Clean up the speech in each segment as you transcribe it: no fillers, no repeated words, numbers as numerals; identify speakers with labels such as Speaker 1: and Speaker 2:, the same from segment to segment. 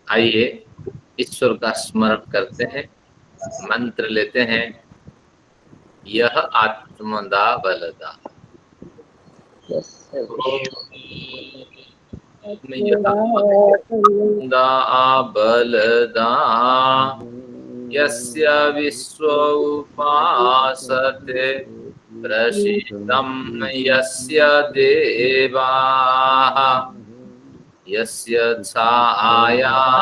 Speaker 1: आइए ईश्वर का स्मरण करते हैं, मंत्र लेते हैं। यह आत्मदा बलदा, यह आत्मदा बलदा, यस्य विश्व उपासते प्रसीदं यस्य देवाः, यस्य छायामृतं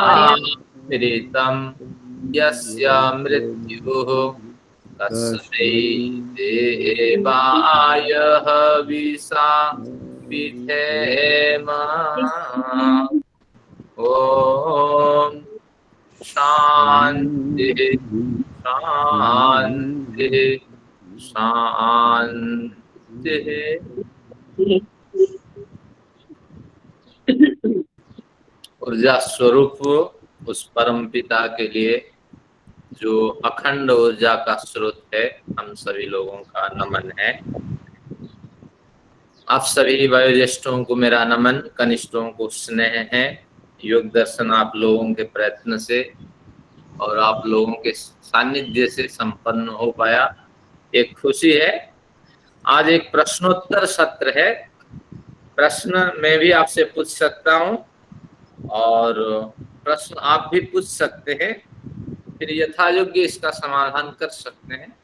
Speaker 1: यस्य मृत्युः, तस्मै देवाय हविषा विधेम। ओम शांति शांति शांति। ऊर्जा स्वरूप उस परम पिता के लिए जो अखंड ऊर्जा का स्रोत है, हम सभी लोगों का नमन है। आप सभी वयोज्येष्ठों को मेरा नमन, कनिष्ठों को स्नेह है। योग दर्शन आप लोगों के प्रयत्न से और आप लोगों के सानिध्य से संपन्न हो पाया, एक खुशी है। आज एक प्रश्नोत्तर सत्र है। प्रश्न मैं भी आपसे पूछ सकता हूं और प्रश्न आप भी पूछ सकते हैं, फिर यथायोग्य इसका समाधान कर सकते हैं।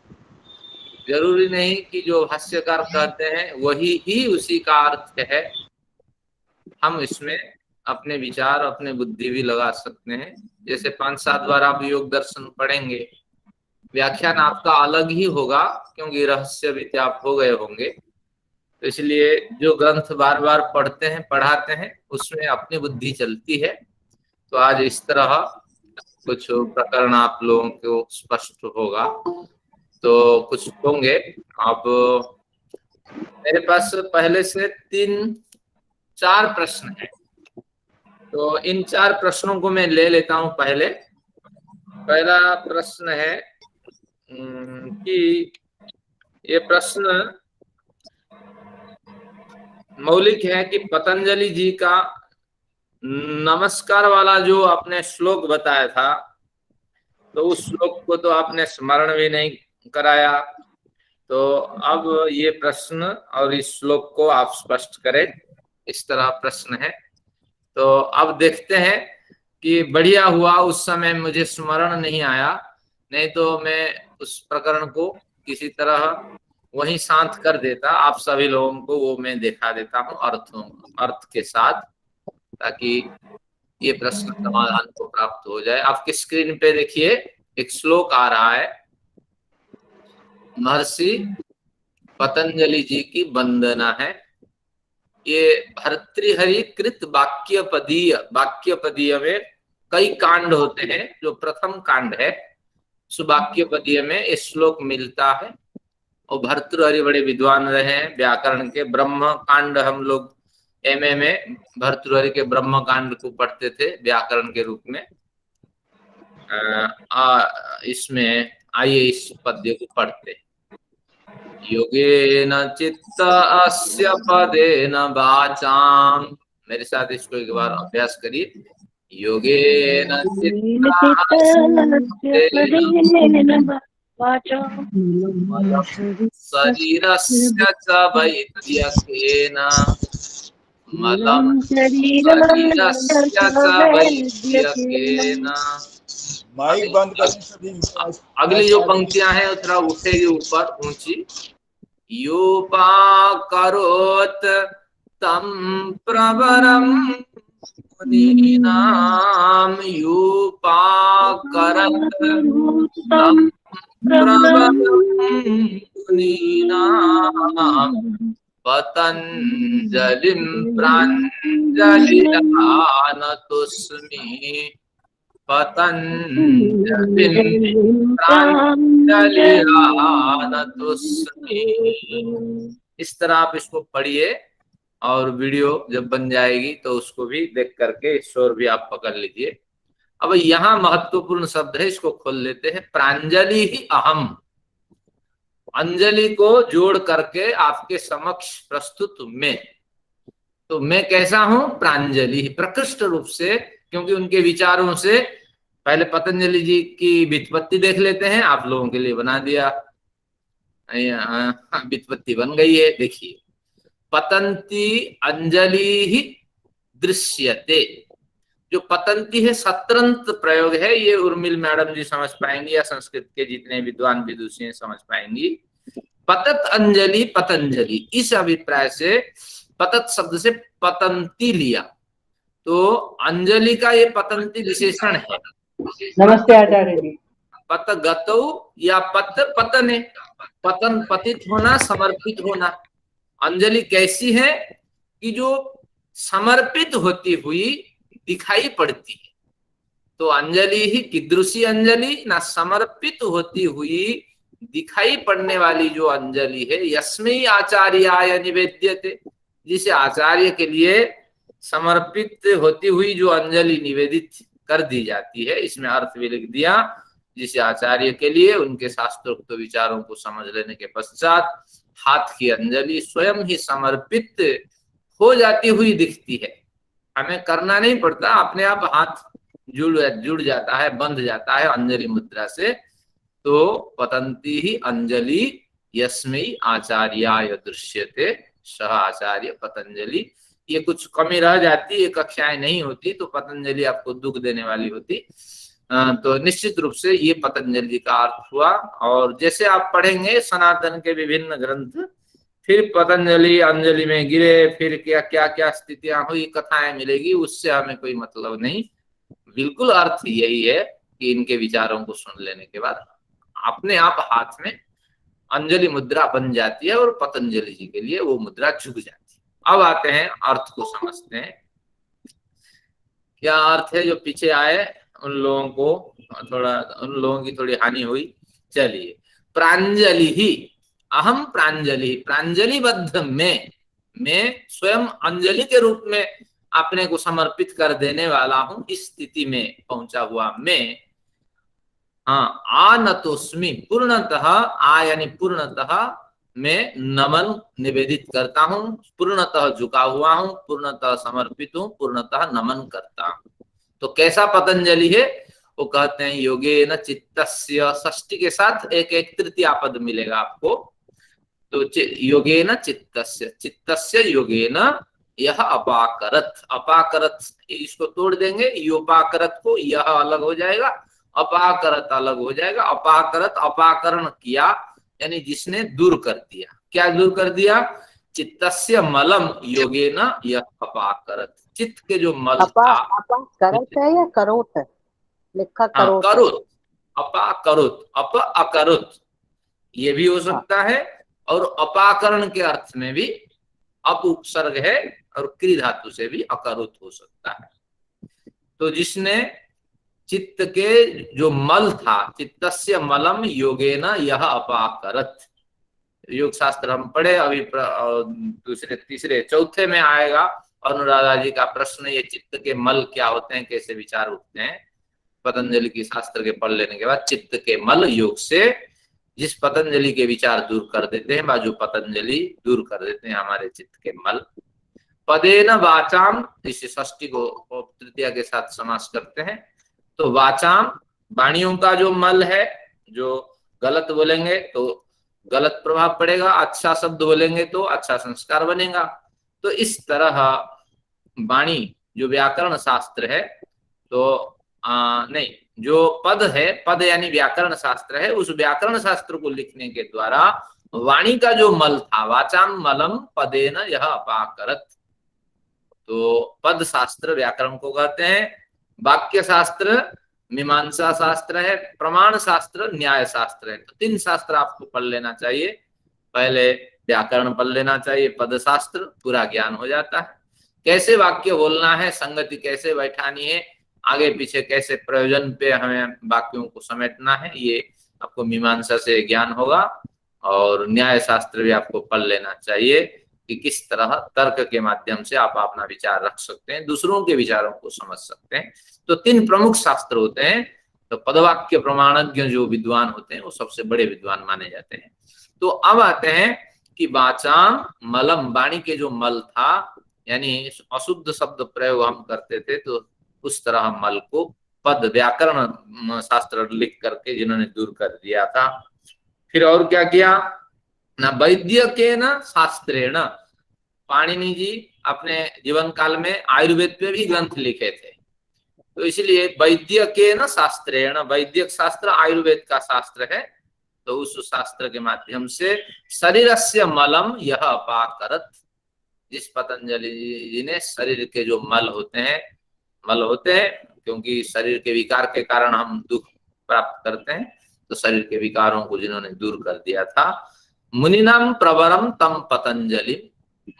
Speaker 1: जरूरी नहीं कि जो भाष्यकार कहते हैं वही ही उसी का अर्थ है। हम इसमें अपने विचार, अपने बुद्धि भी लगा सकते हैं। जैसे 5-7 बार आप योग दर्शन पढ़ेंगे, व्याख्यान आपका अलग ही होगा, क्योंकि रहस्य भी आप हो गए होंगे। तो इसलिए जो ग्रंथ बार बार पढ़ते हैं, पढ़ाते हैं, उसमें अपनी बुद्धि चलती है। तो आज इस तरह कुछ प्रकरण आप लोगों को स्पष्ट होगा, तो कुछ होंगे। अब मेरे पास पहले से 3-4 प्रश्न हैं, तो इन 4 प्रश्नों को मैं ले लेता हूं। पहला प्रश्न है कि ये प्रश्न मौलिक है कि पतंजलि जी का नमस्कार वाला जो आपने श्लोक बताया था, तो उस श्लोक को तो आपने स्मरण भी नहीं कराया। तो अब ये प्रश्न और इस श्लोक को आप स्पष्ट करें, इस तरह प्रश्न है। तो अब देखते हैं कि बढ़िया हुआ उस समय मुझे स्मरण नहीं आया, नहीं तो मैं उस प्रकरण को किसी तरह वहीं शांत कर देता। आप सभी लोगों को वो मैं दिखा देता हूँ अर्थ के साथ, ताकि ये प्रश्न समाधान को प्राप्त हो जाए। आपकी स्क्रीन पे देखिए एक श्लोक आ रहा है, महर्षि पतंजलि जी की वंदना है। ये भर्तृहरि कृत वाक्यपदीय में कई कांड होते हैं। जो प्रथम कांड है सुवाक्यपदीय में ये श्लोक मिलता है। और भर्तृहरि बड़े विद्वान रहे हैं व्याकरण के। ब्रह्म कांड हम लोग एमए में भर्तृहरि के ब्रह्म कांड को पढ़ते थे व्याकरण के रूप में। इसमें आइए इस पद्य को पढ़ते। योगेन चित्तस्य पदेन वाचाम, मेरे साथ इसको एक बार अभ्यास करिए। योगेन शरीरस्य च वैद्यकेन, मलं शरीरस्य च वैद्यकेन।
Speaker 2: माइक बंद करें सभी।
Speaker 1: अगली जो पंक्तियां हैं थोड़ा उठेगी ऊपर ऊंची। योपाकरोत तम प्रवरम मुनीनाम, योपाकरत तम प्रवरम मुनीनाम, पतंजलिं प्राञ्जलिरानतोऽस्मि, पतंजलिं प्राञ्जलिरानतोऽस्मि। इस तरह आप इसको पढ़िए और वीडियो जब बन जाएगी तो उसको भी देख करके ईश्वर भी आप पकड़ लीजिए। अब यहाँ महत्वपूर्ण शब्द है, इसको खोल लेते हैं। प्रांजलि ही अहम, अंजलि को जोड़ करके आपके समक्ष प्रस्तुत मैं। तो मैं कैसा हूं? प्रांजलि, प्रकृष्ट रूप से क्योंकि उनके विचारों से पहले पतंजलि जी की व्युत्पत्ति देख लेते हैं, आप लोगों के लिए बना दिया, व्युत्पत्ति बन गई है, देखिए। पतंती अंजलि ही दृश्यते, जो पतंती है सत्रंत प्रयोग है, ये उर्मिल मैडम जी समझ पाएंगी या संस्कृत के जितने विद्वान विदुषी हैं समझ पाएंगी। पतत अंजलि पतंजलि, इस अभिप्राय से पतत शब्द से पतंती लिया, तो अंजलि का ये पतंती विशेषण है।
Speaker 3: नमस्ते आचार्य जी।
Speaker 1: पत गतौ या पत पतने, पतन पतित होना, समर्पित होना। अंजलि कैसी है कि जो समर्पित होती हुई दिखाई पड़ती है, तो अंजलि ही कीदृशी अंजलि, ना समर्पित होती हुई दिखाई पड़ने वाली जो अंजलि है, यस्मै आचार्याय निवेद्यते, जिसे आचार्य के लिए समर्पित होती हुई जो अंजलि निवेदित कर दी जाती है, इसमें अर्थ भी लिख दिया, जिसे आचार्य के लिए उनके शास्त्रोक्त विचारों को समझ लेने के पश्चात हाथ की अंजलि स्वयं ही समर्पित हो जाती हुई दिखती है, हमें करना नहीं पड़ता, अपने आप हाथ जुड़ जाता है, बंध जाता है अंजलि मुद्रा से। तो पतंती ही अंजलि यस्मै आचार्याय दृश्यते सह आचार्य पतंजलि। ये कुछ कमी रह जाती, ये कक्षाएं नहीं होती तो पतंजलि आपको दुख देने वाली होती, तो निश्चित रूप से ये पतंजलि का अर्थ हुआ। और जैसे आप पढ़ेंगे सनातन के विभिन्न ग्रंथ, फिर पतंजलि अंजलि में गिरे, फिर क्या क्या क्या स्थितियां हुई, कथाएं मिलेगी, उससे हमें कोई मतलब नहीं। बिल्कुल अर्थ यही है कि इनके विचारों को सुन लेने के बाद अपने आप हाथ में अंजलि मुद्रा बन जाती है और पतंजलि जी के लिए वो मुद्रा झुक जाती है। अब आते हैं अर्थ को समझते हैं, क्या अर्थ है। जो पीछे आए उन लोगों को उन लोगों की थोड़ी हानि हुई। चलिए, प्रांजलि ही अहम प्रांजलि, प्रांजलिबद्ध मैं स्वयं अंजलि के रूप में अपने को समर्पित कर देने वाला हूं, इस स्थिति में पहुंचा हुआ मैं। हाँ, आनतोस्मि, पूर्णतः, आ यानी पूर्णतः मैं नमन निवेदित करता हूं, पूर्णतः झुका हुआ हूं, पूर्णतः समर्पित हूं, पूर्णतः नमन करता हूं। तो कैसा पतंजलि है, वो कहते हैं योगेन चित्तस्य, षष्ठी के साथ एक एक तृतीया पद मिलेगा आपको। तो योगेन चित्तस्य, चित्तस्य योगेन यह अपाकरत, अपाकरत इसको तोड़ देंगे, योपाकरत को, यह अलग हो जाएगा, अपाकरत अलग हो जाएगा। अपाकरत, अपाकरण किया यानी जिसने दूर कर दिया। क्या दूर कर दिया? चित्तस्य मलम योगेन यह अपाकरत, चित्त के जो मल था।
Speaker 3: करत है या करोत है? लिखा करोत।
Speaker 1: करोत, अपाकरोत, अप अकरोत, ये भी हो सकता है। और अपाकरण के अर्थ में भी अप उपसर्ग है और क्री धातु से भी अकरोत हो सकता है। तो जिसने चित्त के जो मल था, चित्तस्य मलम योगेन यह अपाकरत, योग शास्त्र हम पढ़े अभी, दूसरे तीसरे चौथे में आएगा अनुराधा जी का प्रश्न, ये चित्त के मल क्या होते हैं, कैसे विचार उठते हैं। पतंजलि की शास्त्र के पढ़ लेने के बाद चित्त के मल योग से जिस पतंजलि के विचार दूर कर देते हैं, बाजू पतंजलि दूर कर देते हैं हमारे चित्त के मल। पदेन वाचाम, इस षष्ठी को तृतीया के साथ समास करते हैं। तो वाचाम, वाणियों का जो मल है, जो गलत बोलेंगे तो गलत प्रभाव पड़ेगा, अच्छा शब्द बोलेंगे तो अच्छा संस्कार बनेगा। तो इस तरह वाणी जो व्याकरण शास्त्र है, तो नहीं, जो पद है, पद यानी व्याकरण शास्त्र है, उस व्याकरण शास्त्र को लिखने के द्वारा वाणी का जो मल था, वाचाम मलम पदेन यह अपाकरत, तो पद शास्त्र व्याकरण को कहते हैं। वाक्य शास्त्र मीमांसा शास्त्र है, प्रमाण शास्त्र न्याय शास्त्र है। तो 3 शास्त्र आपको पढ़ लेना चाहिए। पहले व्याकरण पढ़ लेना चाहिए, पद शास्त्र, पूरा ज्ञान हो जाता है। कैसे वाक्य बोलना है, संगति कैसे बैठानी है, आगे पीछे कैसे प्रयोजन पे हमें वाक्यों को समेटना है, ये आपको मीमांसा से ज्ञान होगा। और न्याय शास्त्र भी आपको पढ़ लेना चाहिए कि किस तरह तर्क के माध्यम से आप अपना विचार रख सकते हैं, दूसरों के विचारों को समझ सकते हैं। तो 3 प्रमुख शास्त्र होते हैं। तो पदवाक्य प्रमाणज्ञ जो विद्वान होते हैं वो सबसे बड़े विद्वान माने जाते हैं। तो अब आते हैं कि वाचाम मलम, वाणी के जो मल था, यानी अशुद्ध शब्द प्रयोग हम करते थे, तो उस तरह मल को पद व्याकरण शास्त्र लिख करके जिन्होंने दूर कर दिया था। फिर और क्या किया ना, वैद्य के न शास्त्रेण, पाणिनि जी अपने जीवन काल में आयुर्वेद पे भी ग्रंथ लिखे थे, तो इसलिए वैद्य के न शास्त्रेण, वैद्यक शास्त्र आयुर्वेद का शास्त्र है, तो उस शास्त्र के माध्यम से शरीरस्य मलम यह अपाकरत, जिस पतंजलि जी ने शरीर के जो मल होते हैं, क्योंकि शरीर के विकार के कारण हम दुख प्राप्त करते हैं, तो शरीर के विकारों को जिन्होंने दूर कर दिया था, मुनिनाम प्रवरम तम पतंजलि,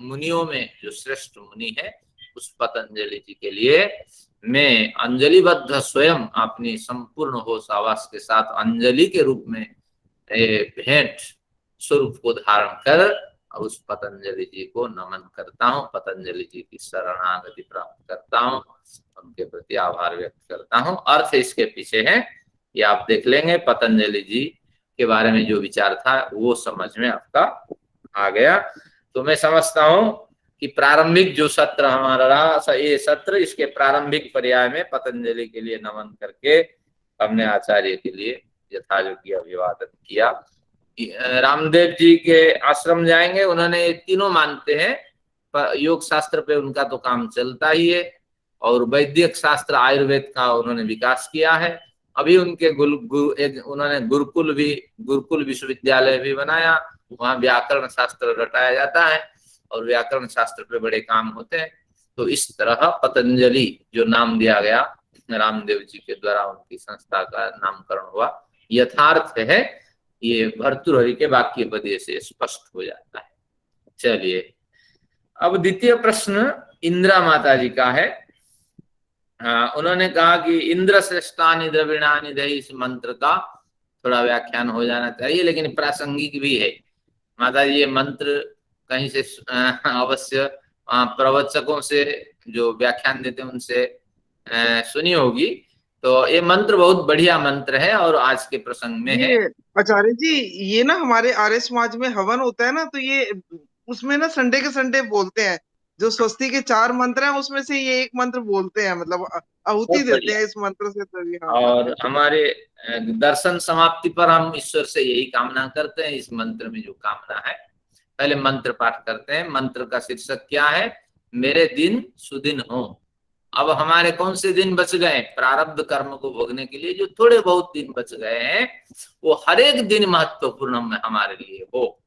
Speaker 1: मुनियों में जो श्रेष्ठ मुनि है उस पतंजलि जी के लिए मैं अंजलिबद्ध स्वयं अपनी संपूर्ण होश आवास के साथ अंजलि के रूप में भेंट स्वरूप को धारण कर और उस पतंजलि जी को नमन करता हूँ, पतंजलि जी की शरणागति प्राप्त करता हूँ, उनके प्रति आभार व्यक्त करता हूँ। अर्थ इसके पीछे है, ये आप देख लेंगे, पतंजलि जी के बारे में जो विचार था वो समझ में आपका आ गया। तो मैं समझता हूँ कि प्रारंभिक जो सत्र हमारा रहा, ये सत्र इसके प्रारंभिक पर्याय में पतंजलि के लिए नमन करके हमने आचार्य के लिए यथायोग्य अभिवादन किया। रामदेव जी के आश्रम जाएंगे, उन्होंने तीनों मानते हैं, योग शास्त्र पे उनका तो काम चलता ही है, और वैदिक शास्त्र आयुर्वेद का उन्होंने विकास किया है। अभी उनके उन्होंने गुरुकुल विश्वविद्यालय भी बनाया, वहाँ व्याकरण शास्त्र रटाया जाता है और व्याकरण शास्त्र पे बड़े काम होते हैं। तो इस तरह पतंजलि जो नाम दिया गया रामदेव जी के द्वारा, उनकी संस्था का नामकरण हुआ, यथार्थ है, ये भर्तृहरि के वाक्य पदे से स्पष्ट हो जाता है। चलिए, अब द्वितीय प्रश्न इंदिरा माता जी का है। उन्होंने कहा कि इंद्र श्रेष्ठानि द्रविणानि दही, इस मंत्र का थोड़ा व्याख्यान हो जाना चाहिए, लेकिन प्रासंगिक भी है। माता जी ये मंत्र कहीं से अवश्य प्रवचकों से जो व्याख्यान देते हैं उनसे सुनी होगी, तो ये मंत्र बहुत बढ़िया मंत्र है और आज के प्रसंग में है।
Speaker 4: आचार्य जी, ये ना हमारे आर्य समाज में हवन होता है ना, तो ये उसमें ना संडे के संडे बोलते हैं, जो स्वस्ति के 4 मंत्र हैं उसमें से ये एक मंत्र बोलते हैं, मतलब आहुति देते हैं इस मंत्र से, तभी। हाँ,
Speaker 1: और हमारे दर्शन समाप्ति पर हम ईश्वर से यही कामना करते हैं। इस मंत्र में जो कामना है, पहले मंत्र पाठ करते हैं। मंत्र का शीर्षक क्या है? मेरे दिन सुदिन हो। अब हमारे कौन से दिन बच गए? प्रारब्ध कर्म को भोगने के लिए जो थोड़े बहुत दिन बच गए हैं, वो हर एक दिन महत्वपूर्ण हमारे लिए हो,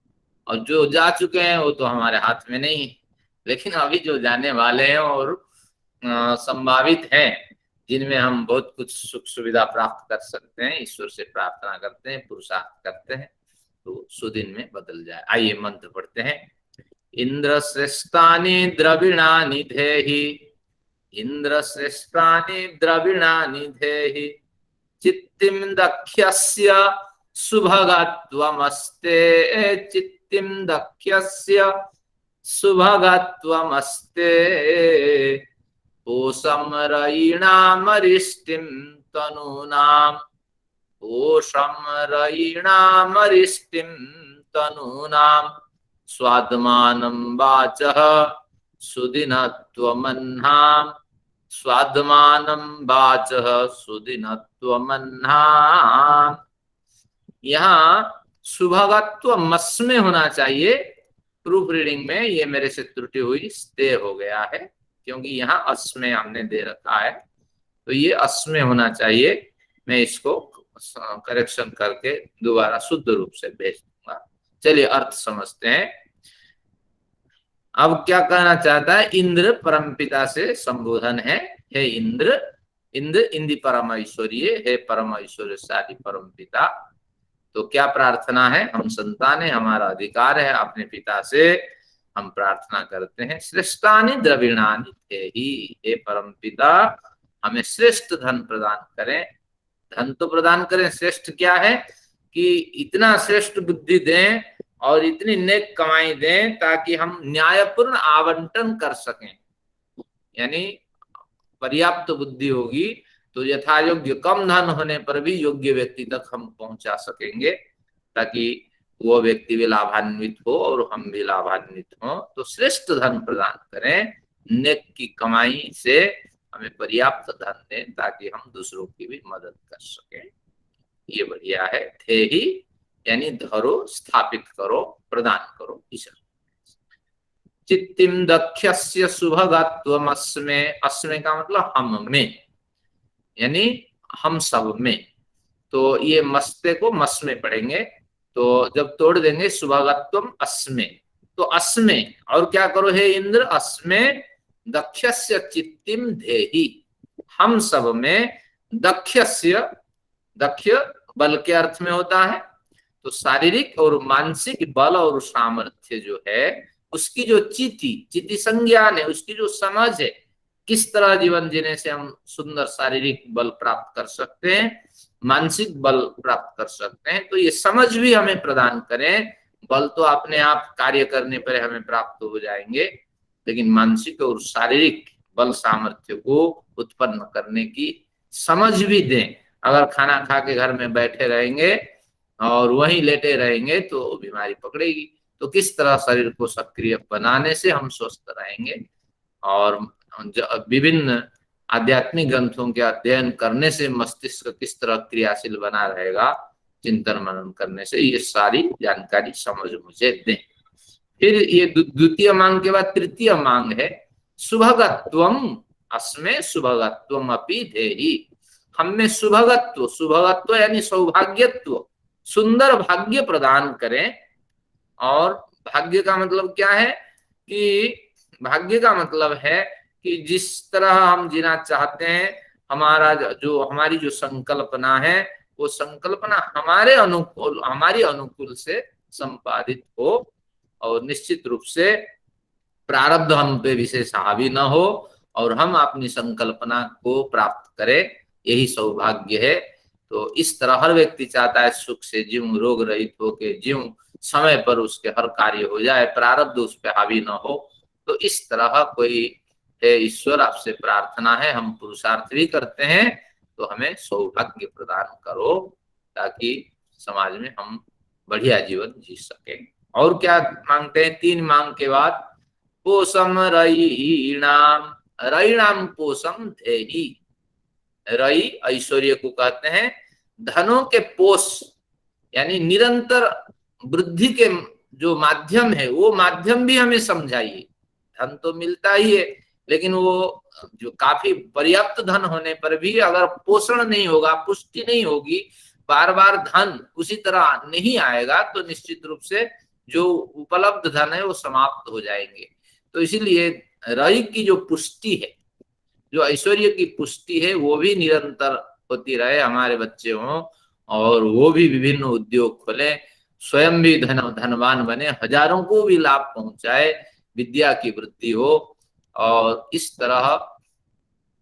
Speaker 1: और जो जा चुके हैं वो तो हमारे हाथ में नहीं है, लेकिन अभी जो जाने वाले हैं और संभावित हैं, जिनमें हम बहुत कुछ सुख सुविधा प्राप्त कर सकते हैं, ईश्वर से प्रार्थना करते हैं, पुरुषार्थ करते हैं, तो सुदिन में बदल जाए। आइए मंत्र पढ़ते हैं। इंद्र श्रेष्ठानि द्रविणानि धेहि, इंद्र श्रेष्ठानि द्रविणानि धेहि, चित्तिं दक्ष्यस्य सुभगत्वमस्ते, चित्तिं दक्ष्यस्य सुभगत्वमस्ते, पोषं रयिणामरिष्टिं तनूनां, पोषं रयिणामरिष्टिं तनूनां, स्वाद्मानं वाचः सुदिनत्वमह्नां, स्वाद्मानं वाचः सुदिनत्वमह्नां। यहाँ सुभगत्व मस में होना चाहिए, प्रूफ रीडिंग में ये मेरे से त्रुटि हुई, स्टे हो गया है, क्योंकि यहाँ अस्मे हमने दे रखा है, तो ये अस्मे होना चाहिए। मैं इसको करेक्शन करके दोबारा शुद्ध रूप से भेज दूंगा। चलिए अर्थ समझते हैं। अब क्या कहना चाहता है? इंद्र परमपिता से संबोधन है। हे इंद्र, इंद्र इंदि परम ऐश्वर्य, हे परम ऐश्वर्यशाली परम पिता। तो क्या प्रार्थना है? हम संतान है, हमारा अधिकार है अपने पिता से हम प्रार्थना करते हैं। श्रेष्ठानि द्रविणानि धेहि, हे परम पिता हमें श्रेष्ठ धन प्रदान करें। धन तो प्रदान करें, श्रेष्ठ क्या है कि इतना श्रेष्ठ बुद्धि दें और इतनी नेक कमाई दें ताकि हम न्यायपूर्ण आवंटन कर सकें। यानी पर्याप्त बुद्धि होगी तो यथा योग्य कम धन होने पर भी योग्य व्यक्ति तक हम पहुंचा सकेंगे, ताकि वो व्यक्ति भी लाभान्वित हो और हम भी लाभान्वित हो। तो श्रेष्ठ धन प्रदान करें, नेक की कमाई से हमें पर्याप्त धन दें ताकि हम दूसरों की भी मदद कर सकें। ये बढ़िया है। थे ही यानी धरो, स्थापित करो, प्रदान करो। ईश्वर चित्तिम दक्षस्य शुभगत्वमस्मे, अस्मे का मतलब हम में, यानी हम सब में। तो ये मस्ते को मस में पढ़ेंगे, तो जब तोड़ देंगे शुभगत्वम अस्मे, तो अस्मे और क्या करो हे इंद्र, अस्मे दक्षस्य चित्तिम धेहि, हम सब में दक्षस्य, दक्ष बल के अर्थ में होता है, तो शारीरिक और मानसिक बल और सामर्थ्य जो है उसकी जो चिति संज्ञान है, उसकी जो समझ है, किस तरह जीवन जीने से हम सुंदर शारीरिक बल प्राप्त कर सकते हैं, मानसिक बल प्राप्त कर सकते हैं, तो ये समझ भी हमें प्रदान करें। बल तो अपने आप कार्य करने पर हमें प्राप्त हो जाएंगे, लेकिन मानसिक और शारीरिक बल सामर्थ्य को उत्पन्न करने की समझ भी दें। अगर खाना खा के घर में बैठे रहेंगे और वहीं लेटे रहेंगे तो बीमारी पकड़ेगी। तो किस तरह शरीर को सक्रिय बनाने से हम स्वस्थ रहेंगे, और विभिन्न आध्यात्मिक ग्रंथों के अध्ययन करने से मस्तिष्क किस तरह क्रियाशील बना रहेगा, चिंतन मनन करने से, ये सारी जानकारी समझ मुझे दें। फिर ये द्वितीय मांग के बाद तृतीय मांग है शुभगत्वम अस्मे शुभगत्वम अपि धेहि, हम में शुभगत्व, शुभगत्व यानी सौभाग्यत्व, सुंदर भाग्य प्रदान करें। और भाग्य का मतलब क्या है कि भाग्य का मतलब है कि जिस तरह हम जीना चाहते हैं, हमारा जो हमारी जो संकल्पना है, वो संकल्पना हमारे अनुकूल, हमारी अनुकूल से संपादित हो, और निश्चित रूप से प्रारब्ध हम पे विशेष हावी न हो, और हम अपनी संकल्पना को प्राप्त करें, यही सौभाग्य है। तो इस तरह हर व्यक्ति चाहता है सुख से जीऊं, रोग रहित होके जीऊं, समय पर उसके हर कार्य हो जाए, प्रारब्ध उस पर हावी न हो। तो इस तरह कोई है ईश्वर, आपसे प्रार्थना है, हम पुरुषार्थ भी करते हैं, तो हमें सौभाग्य प्रदान करो ताकि समाज में हम बढ़िया जीवन जी सके। और क्या मांगते हैं तीन मांग के बाद, पोषम रयीणाम, रयीणाम पोषम धेहि, रई ऐश्वर्य को कहते हैं, धनों के पोष यानी निरंतर वृद्धि के जो माध्यम है, वो माध्यम भी हमें समझाइए। धन तो मिलता ही है, लेकिन वो जो काफी पर्याप्त धन होने पर भी अगर पोषण नहीं होगा, पुष्टि नहीं होगी, बार बार धन उसी तरह नहीं आएगा, तो निश्चित रूप से जो उपलब्ध धन है वो समाप्त हो जाएंगे। तो इसीलिए रई की जो पुष्टि है, जो ऐश्वर्य की पुष्टि है, वो भी निरंतर होती रहे, हमारे बच्चे हों और वो भी विभिन्न उद्योग खोले, स्वयं भी धनवान बने, हजारों को भी लाभ पहुंचाए, विद्या की वृद्धि हो। और इस तरह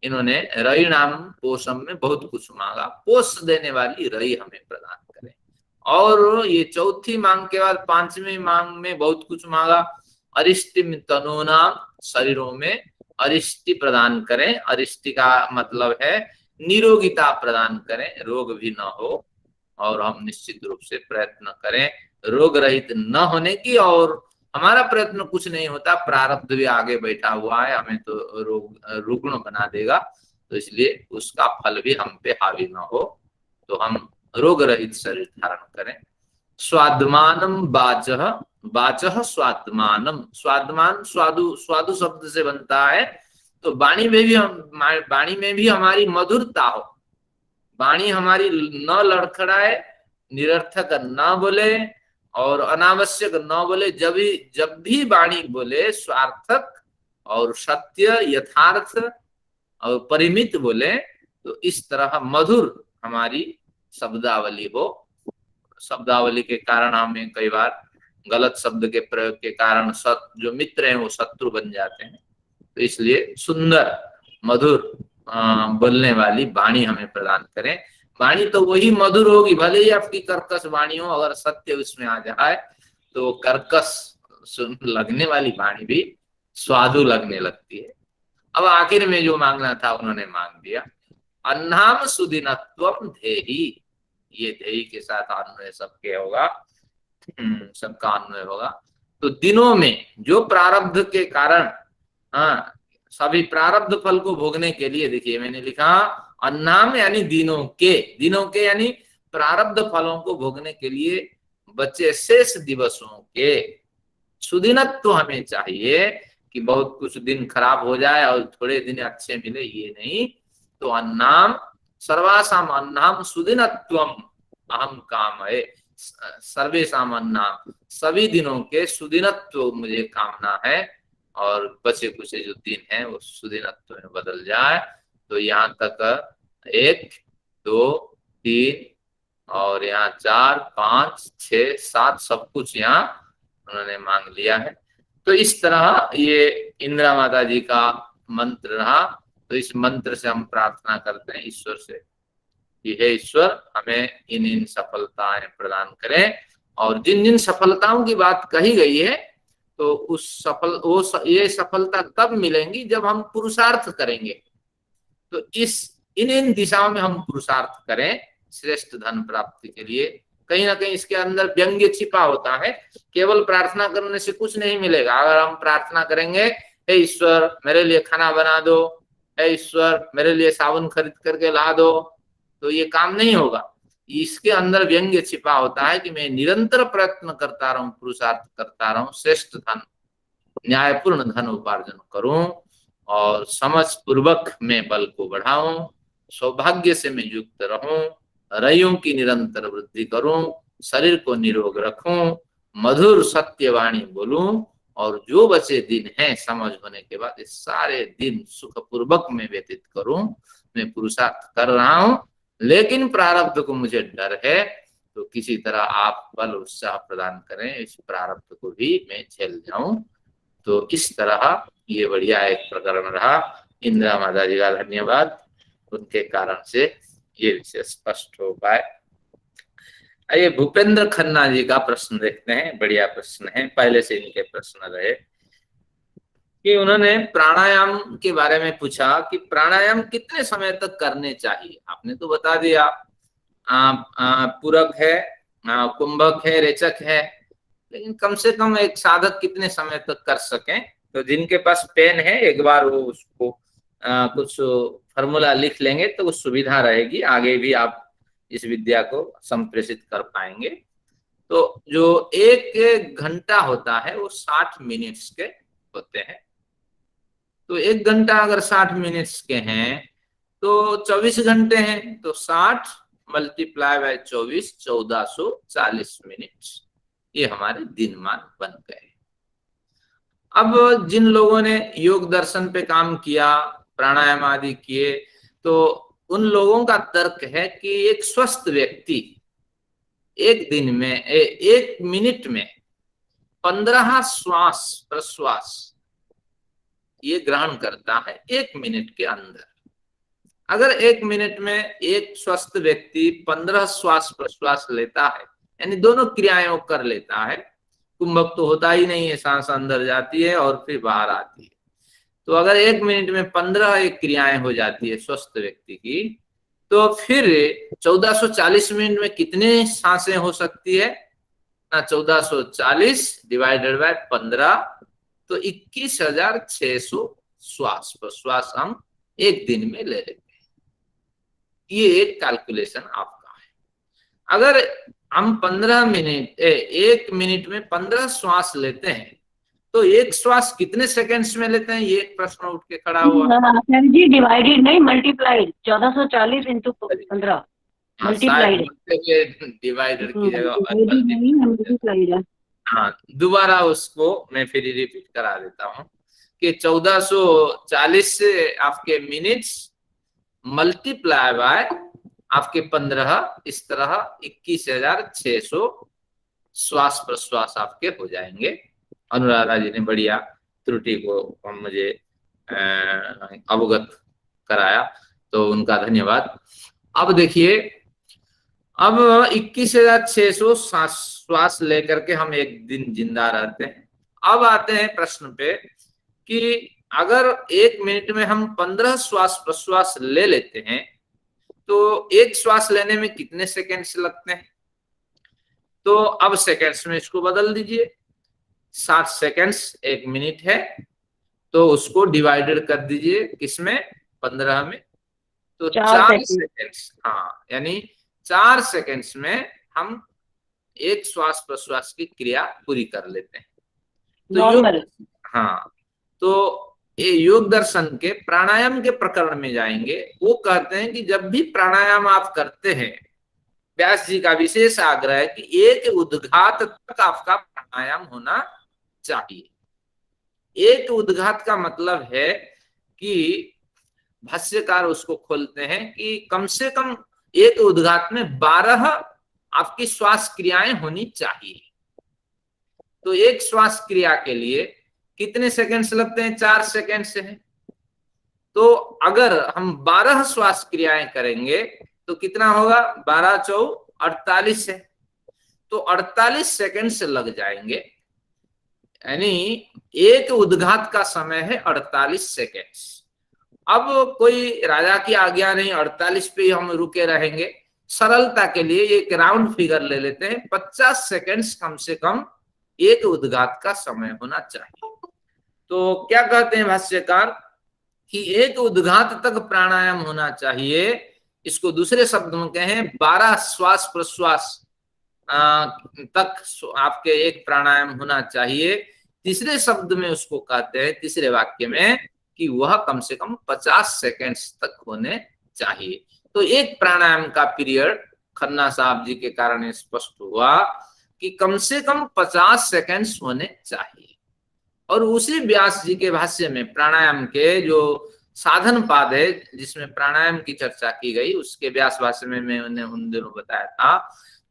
Speaker 1: इन्होंने रई नाम पोषम में बहुत कुछ मांगा, पोष देने वाली रई हमें प्रदान करें। और ये चौथी मांग के बाद पांचवी मांग में बहुत कुछ मांगा, अरिष्टिम तनूनाम, शरीरों में अरिष्टि प्रदान करें। अरिष्टि का मतलब है निरोगिता प्रदान करें, रोग भी न हो, और हम निश्चित रूप से प्रयत्न करें रोग रहित न होने की। और हमारा प्रयत्न कुछ नहीं होता, प्रारब्ध भी आगे बैठा हुआ है, हमें तो रुग्ण बना देगा, तो इसलिए उसका फल भी हम पे हावी न हो, तो हम रोग रहित शरीर धारण करें। स्वाद्मानम बाचः, बाचः स्वाद्मानम, स्वाद्मान स्वादु, स्वादु शब्द से बनता है, तो वाणी में भी हमारी मधुरता हो, वाणी हमारी न लड़खड़ाए, निरर्थक न बोले और अनावश्यक न बोले, जब भी वाणी बोले स्वार्थक और सत्य, यथार्थ और परिमित बोले, तो इस तरह मधुर हमारी शब्दावली हो। शब्दावली के कारण हमें कई बार गलत शब्द के प्रयोग के कारण जो मित्र हैं वो शत्रु बन जाते हैं, तो इसलिए सुंदर मधुर बोलने वाली वाणी हमें प्रदान करें। वाणी तो वही मधुर होगी, भले ही आपकी कर्कश वाणी हो, अगर सत्य उसमें आ जाए तो कर्कश लगने वाली वाणी भी स्वादु लगने लगती है। अब आखिर में जो मांगना था उन्होंने मांग दिया, अन्नाम सुदिनत्वम धेहि, ये धेहि के साथ अन्वय सबके होगा, सबका अन्वय होगा। तो दिनों में जो प्रारब्ध के कारण सभी प्रारब्ध फल को भोगने के लिए, देखिए मैंने लिखा अन्नाम यानी दिनों के यानी प्रारब्ध फलों को भोगने के लिए बचे शेष दिवसों के सुदिनत्व हमें चाहिए कि बहुत कुछ दिन खराब हो जाए और थोड़े दिन अच्छे मिले, ये नहीं। तो अन्नाम सर्वासाम अन्नाम सुदिनत्वम अहम काम है, सर्वेशाम अन्नाम सभी दिनों के सुदिनत्व मुझे कामना है, और बचे कुछ जो दिन है वो सुदिनत्व में बदल जाए। तो यहाँ तक 1 2 3 और यहाँ 4 5 6 7 सब कुछ यहाँ उन्होंने मांग लिया है। तो इस तरह ये इंदिरा माता जी का मंत्र रहा। तो इस मंत्र से हम प्रार्थना करते हैं ईश्वर से कि हे ईश्वर हमें इन सफलताएं प्रदान करें, और जिन जिन सफलताओं की बात कही गई है तो उस ये सफलता तब मिलेंगी जब हम पुरुषार्थ करेंगे। तो इन दिशाओं में हम पुरुषार्थ करें श्रेष्ठ धन प्राप्ति के लिए। कहीं ना कहीं इसके अंदर व्यंग्य छिपा होता है, केवल प्रार्थना करने से कुछ नहीं मिलेगा। अगर हम प्रार्थना करेंगे हे ईश्वर मेरे लिए खाना बना दो, हे ईश्वर मेरे लिए साबुन खरीद करके ला दो, तो ये काम नहीं होगा। इसके अंदर व्यंग्य छिपा होता है कि मैं निरंतर प्रयत्न करता रहूं, पुरुषार्थ करता रहूं, श्रेष्ठ धन न्यायपूर्ण धन उपार्जन करूं और समझ पूर्वक मैं बल को बढ़ाऊं, सौभाग्य से मैं युक्त रहूं, रयों की निरंतर वृद्धि करूं, शरीर को निरोग रखूं, मधुर सत्यवाणी बोलूं, और जो बचे दिन हैं समझ होने के बाद इस सारे दिन सुखपूर्वक में व्यतीत करूं। मैं पुरुषार्थ कर रहा हूं, लेकिन प्रारब्ध को मुझे डर है, तो किसी तरह आप बल उत्साह प्रदान करें, इस प्रारब्ध को भी मैं झेल जाऊं। तो इस तरह ये बढ़िया एक प्रकरण रहा। इंदिरा माता जी का धन्यवाद, उनके कारण से ये विषय स्पष्ट हो पाए। आइए भूपेंद्र खन्ना जी का प्रश्न देखते हैं। बढ़िया प्रश्न है, पहले से इनके प्रश्न रहे कि उन्होंने प्राणायाम के बारे में पूछा कि प्राणायाम कितने समय तक करने चाहिए। आपने तो बता दिया पूरक है, कुंभक है, रेचक है, लेकिन कम से कम एक साधक कितने समय तक कर सकें। तो जिनके पास पेन है एक बार वो उसको कुछ फॉर्मूला लिख लेंगे तो वो सुविधा रहेगी, आगे भी आप इस विद्या को संप्रेषित कर पाएंगे। तो जो 1 घंटा होता है वो 60 मिनट्स के होते हैं। तो 1 घंटा अगर 60 मिनट्स के हैं तो 24 घंटे हैं, तो 60 मल्टीप्लाई बाय 24 1440 मिनट ये हमारे दिनमान बन गए। अब जिन लोगों ने योग दर्शन पे काम किया, प्राणायाम आदि किए, तो उन लोगों का तर्क है कि एक स्वस्थ व्यक्ति एक दिन में 1 मिनट में 15 श्वास प्रश्वास ये ग्रहण करता है 1 मिनट के अंदर। अगर 1 मिनट में एक स्वस्थ व्यक्ति 15 श्वास प्रश्वास लेता है, यानी दोनों क्रियाएं कर लेता है, कुंभक तो होता ही नहीं है, सांस अंदर जाती है और फिर बाहर आती है। तो अगर 1 मिनट में 15 एक क्रियाएं हो जाती है स्वस्थ व्यक्ति की, तो फिर 1440 मिनट में कितने सांसें हो सकती है ना? 1440 डिवाइडेड बाय 15, तो 21,600 श्वास प्रश्वास हम एक दिन में ले लेते हैं। ये एक कैलकुलेशन आपका है। अगर हम 15 मिनट 1 मिनट में 15 श्वास लेते हैं तो एक श्वास कितने सेकंड्स में लेते हैं, ये प्रश्न उठ के खड़ा हुआ।
Speaker 5: सर जी डिवाइडेड नहीं मल्टीप्लाइड, 1440 इंटू 15 मल्टीप्लाइड,
Speaker 1: डिवाइडेड की जगह
Speaker 5: मल्टीप्लाइड है।
Speaker 1: हाँ, दोबारा उसको मैं फिर रिपीट करा देता हूँ कि 1440 से आपके मिनट्स मल्टीप्लाई बाय आपके 15, इस तरह 21,600 श्वास प्रश्वास आपके हो जाएंगे। अनुराधा जी ने बढ़िया त्रुटि को मुझे अवगत कराया, तो उनका धन्यवाद। अब देखिए, अब 21,600 श्वास लेकर के हम एक दिन जिंदा रहते हैं। अब आते हैं प्रश्न पे कि अगर 1 मिनट में हम 15 श्वास प्रश्वास ले लेते हैं तो एक श्वास लेने में कितने सेकंड्स लगते हैं। तो अब सेकंड्स में इसको बदल दीजिए, 60 सेकंड्स 1 मिनट है, तो उसको डिवाइडेड कर दीजिए किसमें, 15 में, तो
Speaker 5: 4
Speaker 1: 4
Speaker 5: सेकंड।
Speaker 1: सेकेंड्स, हाँ, यानी 4 सेकेंड्स में हम एक श्वास प्रश्वास की क्रिया पूरी कर लेते हैं। तो
Speaker 5: नॉर्मल।
Speaker 1: हाँ, तो ये योग दर्शन के प्राणायाम के प्रकरण में जाएंगे। वो कहते हैं कि जब भी प्राणायाम आप करते हैं, व्यास जी का विशेष आग्रह है कि एक उद्घात तक आपका प्राणायाम होना चाहिए। एक उद्घात का मतलब है कि भाष्यकार उसको खोलते हैं कि कम से कम एक उद्घात में 12 आपकी श्वास क्रियाएं होनी चाहिए। तो एक श्वास क्रिया के लिए कितने सेकंड्स लगते हैं, 4 सेकंड से है। तो अगर हम 12 श्वास क्रियाएं करेंगे तो कितना होगा, 12 चौ 48 है, तो 48 सेकंड से लग जाएंगे। यानी एक उद्घात का समय है 48 सेकंड। अब कोई राजा की आज्ञा नहीं, 48 पे ही हम रुके रहेंगे। सरलता के लिए एक राउंड फिगर ले लेते हैं, 50 सेकंड्स कम से कम एक उद्घात का समय होना चाहिए। तो क्या कहते हैं भाष्यकार कि एक उद्घात तक प्राणायाम होना चाहिए। इसको दूसरे शब्द में कहें 12 श्वास प्रश्वास तक आपके एक प्राणायाम होना चाहिए। तीसरे शब्द में उसको कहते हैं, तीसरे वाक्य में, कि वह कम से कम 50 सेकंड्स तक होने चाहिए। तो एक प्राणायाम का पीरियड खन्ना साहब जी के कारण स्पष्ट हुआ कि कम से कम 50 सेकंड्स होने चाहिए। और उसी व्यास जी के भाष्य में प्राणायाम के जो साधन पाद है, जिसमें प्राणायाम की चर्चा की गई, उसके व्यास भाष्य में मैंने उन दिनों बताया था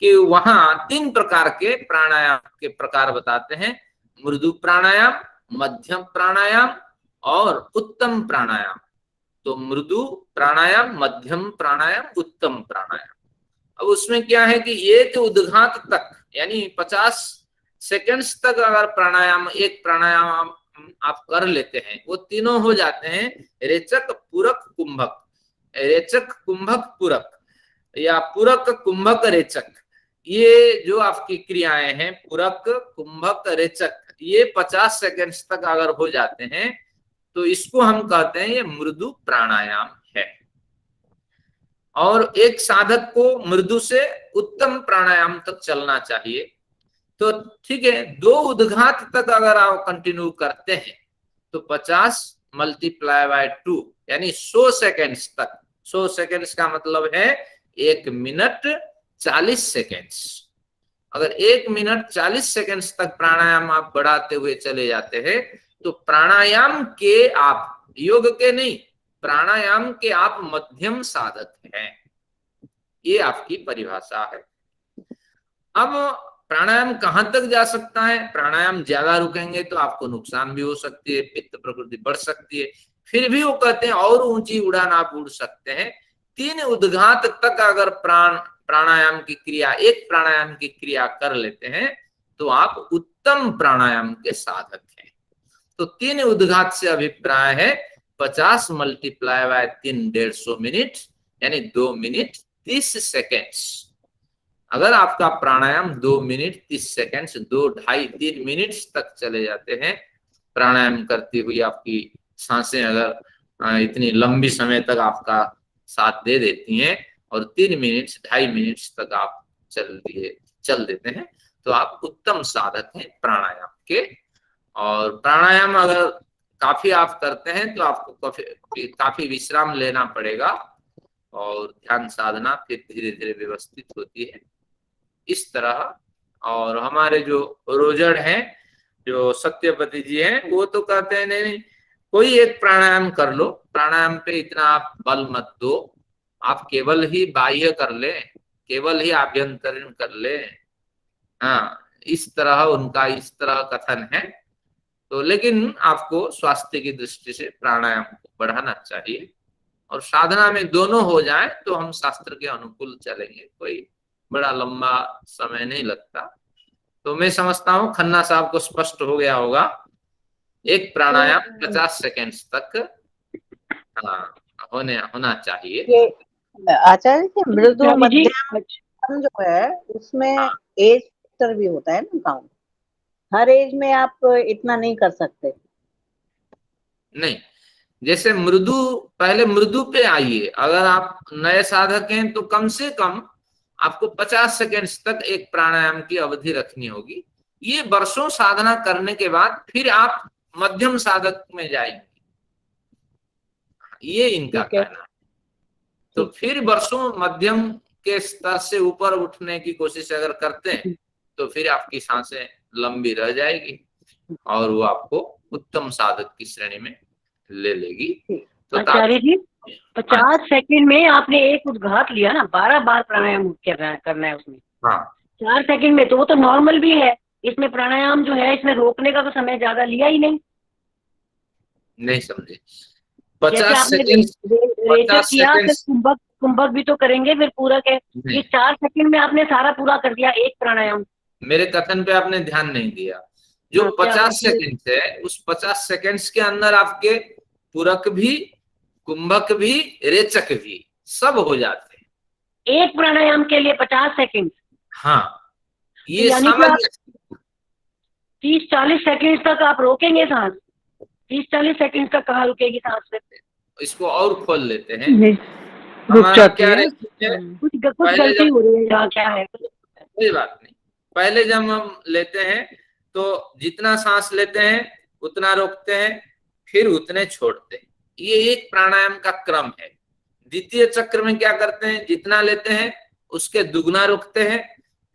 Speaker 1: कि वहां 3 प्रकार के प्राणायाम के प्रकार बताते हैं, मृदु प्राणायाम, मध्यम प्राणायाम और उत्तम प्राणायाम। तो मृदु प्राणायाम, मध्यम प्राणायाम, उत्तम प्राणायाम। अब उसमें क्या है कि एक उद्घात तक यानी 50 सेकंड्स तक अगर प्राणायाम, एक प्राणायाम आप कर लेते हैं, वो तीनों हो जाते हैं रेचक, पूरक, कुंभक। रेचक, कुंभक, पूरक, या पूरक, कुंभक, रेचक। ये जो आपकी क्रियाएं हैं, पूरक, कुंभक, रेचक, ये 50 सेकंड्स तक अगर हो जाते हैं तो इसको हम कहते हैं ये मृदु प्राणायाम है। और एक साधक को मृदु से उत्तम प्राणायाम तक चलना चाहिए। तो ठीक है, 2 उद्घात तक अगर आप कंटिन्यू करते हैं तो 50 मल्टीप्लाई बाय 2 यानी 100 सेकेंड्स तक। 100 सेकेंड्स का मतलब है 1 मिनट 40 सेकेंड्स। अगर 1 मिनट 40 सेकेंड्स तक प्राणायाम आप बढ़ाते हुए चले जाते हैं तो प्राणायाम के आप, योग के नहीं, प्राणायाम के आप मध्यम साधक हैं। ये आपकी परिभाषा है। अब प्राणायाम कहां तक जा सकता है? प्राणायाम ज्यादा रुकेंगे तो आपको नुकसान भी हो सकती है, पित्त प्रकृति बढ़ सकती है। फिर भी वो कहते हैं और ऊंची उड़ान आप उड़ सकते हैं। 3 उद्घात तक अगर प्राणायाम की क्रिया, एक प्राणायाम की क्रिया कर लेते हैं तो आप उत्तम प्राणायाम के साधक हैं। तो 3 उद्घात से अभिप्राय है 50 मल्टीप्लाई बाय 3 150 मिनट यानी 2 मिनट 30 सेकेंड्स। अगर आपका प्राणायाम 2 मिनट 30 सेकेंड्स, 2, 2.5, 3 मिनट तक चले जाते हैं प्राणायाम करती हुई, आपकी सांसें अगर इतनी लंबी समय तक आपका साथ दे देती हैं और 3 मिनट 2.5 मिनट तक आप चल देते हैं तो आप उत्तम साधक हैं प्राणायाम के। और प्राणायाम अगर काफी आप करते हैं तो आपको काफी विश्राम लेना पड़ेगा और ध्यान साधना फिर धीरे धीरे व्यवस्थित होती है इस तरह। और हमारे जो रोजड़ हैं, जो सत्यपति जी हैं, वो तो कहते हैं नहीं, कोई एक प्राणायाम कर लो, प्राणायाम पे इतना आप बल मत दो, आप केवल ही बाह्य कर ले, केवल ही आभ्यंतरीण कर ले। हाँ, इस तरह उनका इस तरह कथन है। तो लेकिन आपको स्वास्थ्य की दृष्टि से प्राणायाम को बढ़ाना चाहिए और साधना में दोनों हो जाए तो हम शास्त्र के अनुकूल चलेंगे, कोई बड़ा लंबा समय नहीं लगता। तो मैं समझता हूँ खन्ना साहब को स्पष्ट हो गया होगा। एक प्राणायाम 50 सेकेंड्स तक होना चाहिए।
Speaker 3: ये आचार्य जी, मृदु
Speaker 5: स्वामी जी,
Speaker 3: मध्यम जो है उसमें एज फैक्टर भी होता है ना काउंट? हर एज में आप इतना नहीं कर सकते।
Speaker 1: नहीं, जैसे मृदु, पहले मृदु पे आइए। अगर आप नए साधक हैं तो कम से कम आपको 50 सेकेंड तक एक प्राणायाम की अवधि रखनी होगी। ये वर्षों साधना करने के बाद फिर आप मध्यम साधक में जाएंगे, ये इनका
Speaker 3: ठीक है।
Speaker 1: कहना है। तो फिर वर्षों मध्यम के स्तर से ऊपर उठने की कोशिश अगर करते हैं तो फिर आपकी सांसें लंबी रह जाएगी और वो आपको उत्तम साधक की श्रेणी में ले लेगी। तो
Speaker 5: आचार्य जी 50 सेकंड में आपने एक उद्घात लिया ना, 12 बार प्राणायाम करना है उसमें।
Speaker 1: हाँ
Speaker 5: 4 सेकंड में तो वो तो नॉर्मल भी है। इसमें प्राणायाम जो है इसमें रोकने का तो समय ज्यादा लिया ही नहीं।
Speaker 1: नहीं समझे।
Speaker 5: जैसे
Speaker 1: 50
Speaker 5: आपने
Speaker 1: सेकंड
Speaker 5: रेचक किया फिर कुंभक भी तो करेंगे फिर पूरक है। ये 4 सेकंड में आपने सारा पूरा कर दिया एक प्राणायाम।
Speaker 1: मेरे कथन पे आपने ध्यान नहीं दिया। जो 50 सेकंड है उस 50 सेकंड्स के अंदर आपके पूरक भी, कुंभक भी, रेचक भी सब हो जाते हैं
Speaker 5: एक प्राणायाम के लिए 50 सेकंड।
Speaker 1: हाँ, ये
Speaker 5: यानी कि आप 30-40 सेकंड तक आप रोकेंगे सांस। 30-40 सेकंड तक कहाँ रुकेगी सांस से?
Speaker 1: इसको और खोल लेते हैं।
Speaker 5: रुक जाती
Speaker 1: क्या
Speaker 5: है। कुछ गलती हो रही है यहाँ, क्या है?
Speaker 1: कोई बात नहीं। पहले जब हम लेते हैं तो जितना सांस लेते हैं उतना रोकते हैं, फिर उतने छोड़ते हैं। ये एक प्राणायाम का क्रम है। द्वितीय चक्र में क्या करते हैं, जितना लेते हैं उसके दुगना रोकते हैं,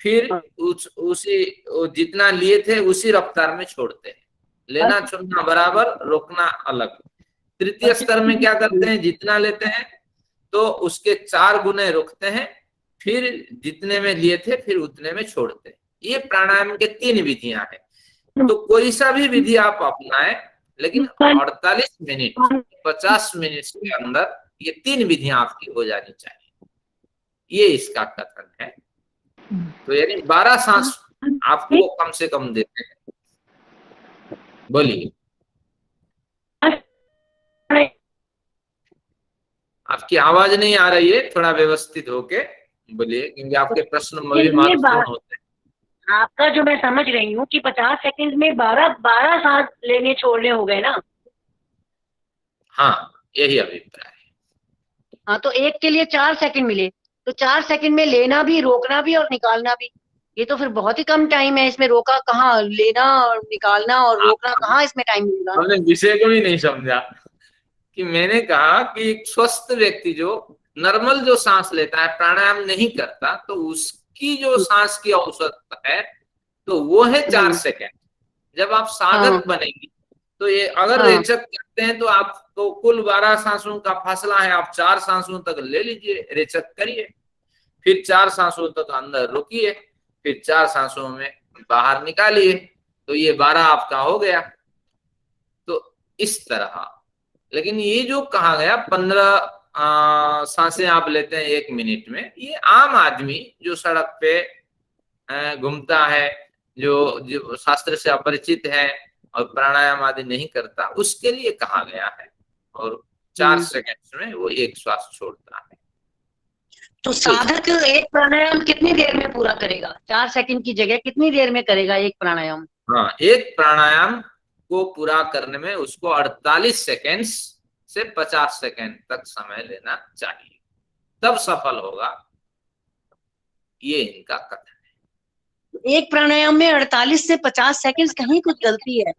Speaker 1: फिर उसी जितना लिए थे उसी रफ्तार में छोड़ते हैं। लेना छोड़ना बराबर, रोकना अलग। तृतीय स्तर में क्या करते हैं, जितना लेते हैं तो उसके 4 गुने रोकते हैं, फिर जितने में लिए थे फिर उतने में छोड़ते हैं। ये प्राणायाम के 3 विधियां हैं। तो कोई सा भी विधि आप अपनाएं, लेकिन 48 मिनट 50 मिनट के अंदर ये 3 विधियां आपकी हो जानी चाहिए, ये इसका कथन है। तो यानी 12 सांस आपको कम से कम देते हैं। बोलिए, आपकी आवाज नहीं आ रही है, थोड़ा व्यवस्थित होके बोलिए, क्योंकि आपके प्रश्न भी महत्वपूर्ण होते हैं।
Speaker 5: आपका जो मैं समझ रही हूँ कि 50 सेकंड में 12 सांस लेने छोड़ने हो गए ना।
Speaker 1: हाँ, यही अभिप्राय है।
Speaker 5: हाँ, तो एक के लिए 4 सेकंड मिले, तो 4 सेकंड में लेना भी, रोकना भी और निकालना भी। ये तो फिर बहुत ही कम टाइम है। इसमें रोका कहाँ, लेना और निकालना और रोकना कहाँ इसमें टाइम मिलेगा?
Speaker 1: हमने विषय को भी नहीं समझा कि मैंने कहा कि एक स्वस्थ व्यक्ति जो नॉर्मल जो सांस लेता है, प्राणायाम नहीं करता, तो उसकी जो सांस की औसत है तो वो है 4 सेकंड। जब आप साधक बनेंगी तो ये अगर रेचक करते हैं तो आपको कुल 12 सांसों का फासला है, आप 4 सांसों तक ले लीजिए, रेचक करिए, फिर 4 सांसों तक अंदर रोकिए, फिर 4 सांसों में बाहर निकालिए, तो ये 12 आपका हो गया। तो इस तरह, लेकिन ये जो कहा गया 15 सांसें आप लेते हैं 1 मिनट में, ये आम आदमी जो सड़क पे घूमता है, जो शास्त्र से अपरिचित है और प्राणायाम आदि नहीं करता, उसके लिए कहा गया है। और 4 सेकंड में वो एक श्वास छोड़ता है।
Speaker 5: तो साधक एक प्राणायाम कितनी देर में पूरा करेगा? 4 सेकंड की जगह कितनी देर में करेगा एक प्राणायाम?
Speaker 1: हाँ, एक प्राणायाम को पूरा करने में उसको 48 सेकेंड से 50 सेकेंड तक समय लेना चाहिए, तब सफल होगा, ये इनका कथन है।
Speaker 5: एक प्राणायाम में 48 से 50 सेकंड, कहीं कुछ गलती है।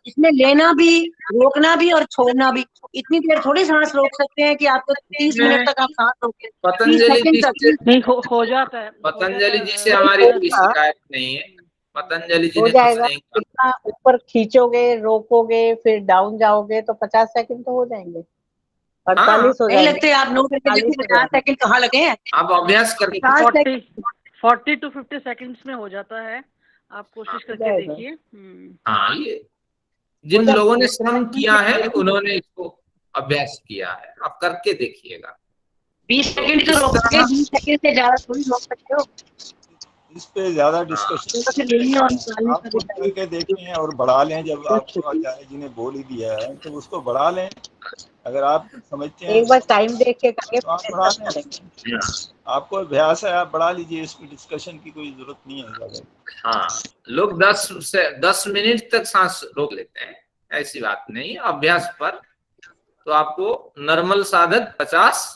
Speaker 5: इसमें लेना भी, रोकना भी और छोड़ना भी। इतनी देर थोड़ी सांस रोक सकते हैं कि आपको 30 मिनट तक आप सांस रोकें।
Speaker 1: पतंजलि जी से
Speaker 5: नहीं हो जाता है।
Speaker 1: पतंजलि जी से हमारी कोई शिकायत नहीं है। पतंजलि जी ने
Speaker 3: जाएगा।
Speaker 1: कुछ नहीं कहा।
Speaker 3: ऊपर खींचोगे, रोकोगे, फिर डाउन जाओगे तो 50 सेकंड तो हो जाएंगे, 48 हो
Speaker 5: नहीं
Speaker 3: जाएंगे।
Speaker 5: लगते आप नोट करके देखो 50 सेकंड कहाँ लगे हैं।
Speaker 1: आप अभ्यास करके
Speaker 6: 40 to 50 सेकंड्स में हो जाता है, आप कोशिश करके देखिए।
Speaker 1: हाँ, ये जिन लोगों ने श्रम किया है उन्होंने इसको अभ्यास किया है, आप करके देखिएगा।
Speaker 5: 20 सेकंड तो रोकते हैं, 20 सेकंड से ज्यादा थोड़ी रोक सकते हो।
Speaker 2: इस पे ज्यादा डिस्कशन आप करके देखें और बढ़ा लें। जब आपको आचार्य जी ने बोल ही दिया है तो उसको बढ़ा लें। अगर आप समझते हैं
Speaker 3: एक बार टाइम देख के करके
Speaker 2: तो आप बढ़ा लें। आपको अभ्यास है, आप बढ़ा लीजिए, इसमें डिस्कशन की कोई जरूरत नहीं है ज्यादा।
Speaker 1: हाँ, लोग 10 मिनट तक सांस रोक लेते हैं, ऐसी बात नहीं, अभ्यास पर। तो आपको नॉर्मल साधक 50,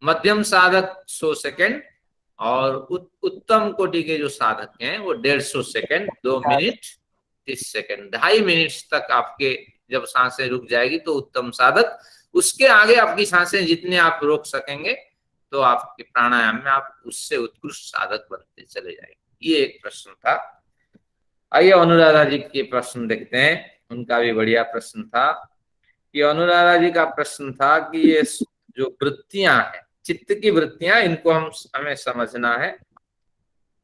Speaker 1: मध्यम साधक 100 सेकेंड और उत्तम कोटि के जो साधक हैं वो 150 सेकेंड, 2 मिनट 30 सेकेंड, 2.5 मिनट तक आपके जब सांसें रुक जाएगी तो उत्तम साधक। उसके आगे आपकी सांसें जितने आप रोक सकेंगे तो आपके प्राणायाम में आप उससे उत्कृष्ट साधक बनते चले जाएंगे। ये एक प्रश्न था। आइए अनुराधा जी के प्रश्न देखते हैं। उनका भी बढ़िया प्रश्न था कि अनुराधा जी का प्रश्न था कि ये जो वृत्तियां हैं, चित्त की वृत्तियां, इनको हमें समझना है।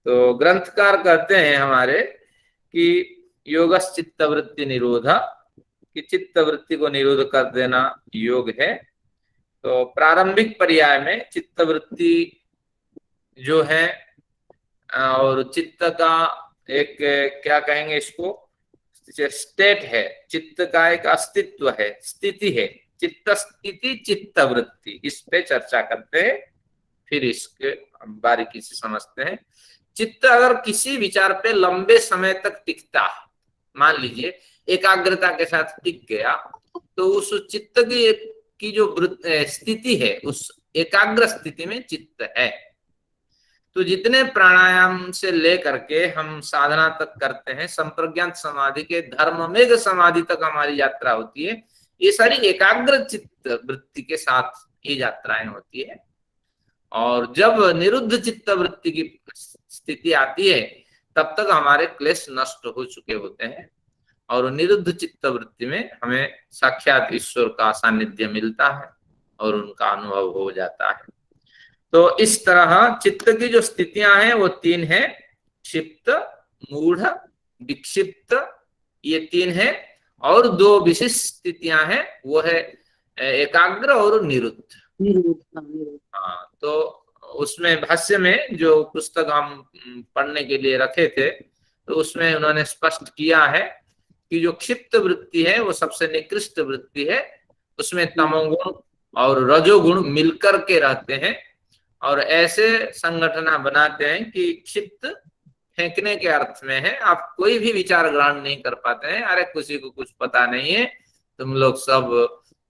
Speaker 1: तो ग्रंथकार कहते हैं हमारे कि योगस् चित्त वृत्ति निरोध, कि चित्त वृत्ति को निरोध कर देना योग है। तो प्रारंभिक पर्याय में चित्त वृत्ति जो है और चित्त का एक क्या कहेंगे इसको, स्टेट है, चित्त का एक अस्तित्व है, स्थिति है, चित्त स्थिति चित्त वृत्ति, इस पे चर्चा करते हैं, फिर इसके बारीकी से समझते हैं। चित्त अगर किसी विचार पे लंबे समय तक टिकता है, मान लीजिए एकाग्रता के साथ टिक गया, तो उस चित्त की जो स्थिति है, उस एकाग्र स्थिति में चित्त है। तो जितने प्राणायाम से लेकर के हम साधना तक करते हैं, संप्रज्ञात समाधि के धर्ममेघ समाधि तक हमारी यात्रा होती है, ये सारी एकाग्र चित्त वृत्ति के साथ ये यात्राएं होती है। और जब निरुद्ध चित्त वृत्ति की स्थिति आती है तब तक हमारे क्लेश नष्ट हो चुके होते हैं और निरुद्ध चित्त वृत्ति में हमें साक्षात ईश्वर का सानिध्य मिलता है और उनका अनुभव हो जाता है। तो इस तरह चित्त की जो स्थितियां हैं वो 3 हैं, क्षिप्त, मूढ़, विक्षिप्त, ये 3 हैं। और 2 विशिष्ट स्थितियां हैं, वो है एकाग्र और निरुद्ध। हाँ, तो उसमें भाष्य में जो पुस्तक हम पढ़ने के लिए रखे थे, तो उसमें उन्होंने स्पष्ट किया है कि जो क्षिप्त वृत्ति है वो सबसे निकृष्ट वृत्ति है। उसमें तमोगुण और रजोगुण मिलकर के रहते हैं और ऐसे संगठन बनाते हैं कि क्षिप्त फेंकने के अर्थ में है, आप कोई भी विचार ग्रहण नहीं कर पाते हैं। अरे किसी को कुछ पता नहीं है, तुम लोग सब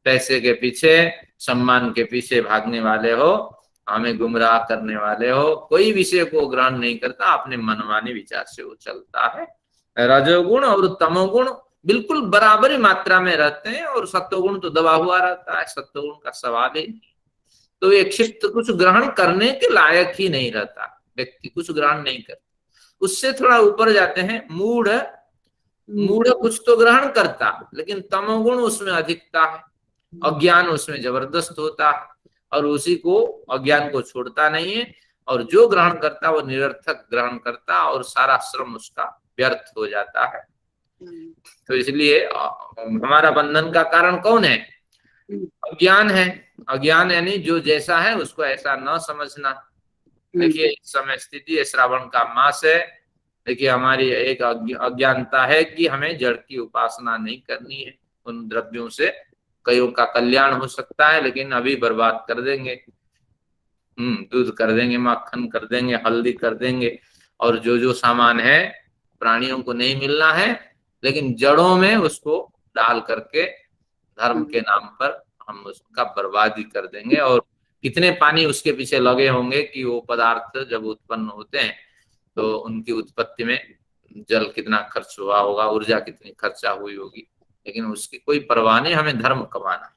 Speaker 1: पैसे के पीछे, सम्मान के पीछे भागने वाले हो, हमें गुमराह करने वाले हो। कोई विषय को ग्रहण नहीं करता, अपने मनमानी विचार से वो चलता है। रजोगुण और तमोगुण बिल्कुल बराबरी मात्रा में रहते हैं और सत्वगुण तो दबा हुआ रहता है, सत्वगुण का सवाल ही नहीं। तो ये क्षिप्त कुछ ग्रहण करने के लायक ही नहीं रहता, व्यक्ति कुछ ग्रहण नहीं करता। उससे थोड़ा ऊपर जाते हैं मूढ़। मूढ़ कुछ तो ग्रहण करता, लेकिन तमोगुण उसमें अधिकता है, अज्ञान उसमें जबरदस्त होता है और उसी को, अज्ञान को छोड़ता नहीं है और जो ग्रहण करता वो निरर्थक ग्रहण करता और सारा श्रम उसका व्यर्थ हो जाता है। तो इसलिए हमारा बंधन का कारण कौन है? अज्ञान है। अज्ञान यानी जो जैसा है उसको ऐसा न समझना। देखिए इस समय स्थिति है, श्रावण का मास है। देखिए हमारी एक अज्ञानता है कि हमें जड़ की उपासना नहीं करनी है। उन द्रव्यों से कईयों का कल्याण हो सकता है, लेकिन अभी बर्बाद कर देंगे। दूध कर देंगे, माखन कर देंगे, हल्दी कर देंगे और जो जो सामान है प्राणियों को नहीं मिलना है, लेकिन जड़ों में उसको डाल करके धर्म के नाम पर हम उसका बर्बादी कर देंगे। और कितने पानी उसके पीछे लगे होंगे कि वो पदार्थ जब उत्पन्न होते हैं तो उनकी उत्पत्ति में जल कितना खर्च हुआ होगा, ऊर्जा कितनी खर्चा हुई होगी, लेकिन उसकी कोई परवाह नहीं, हमें धर्म कमाना है।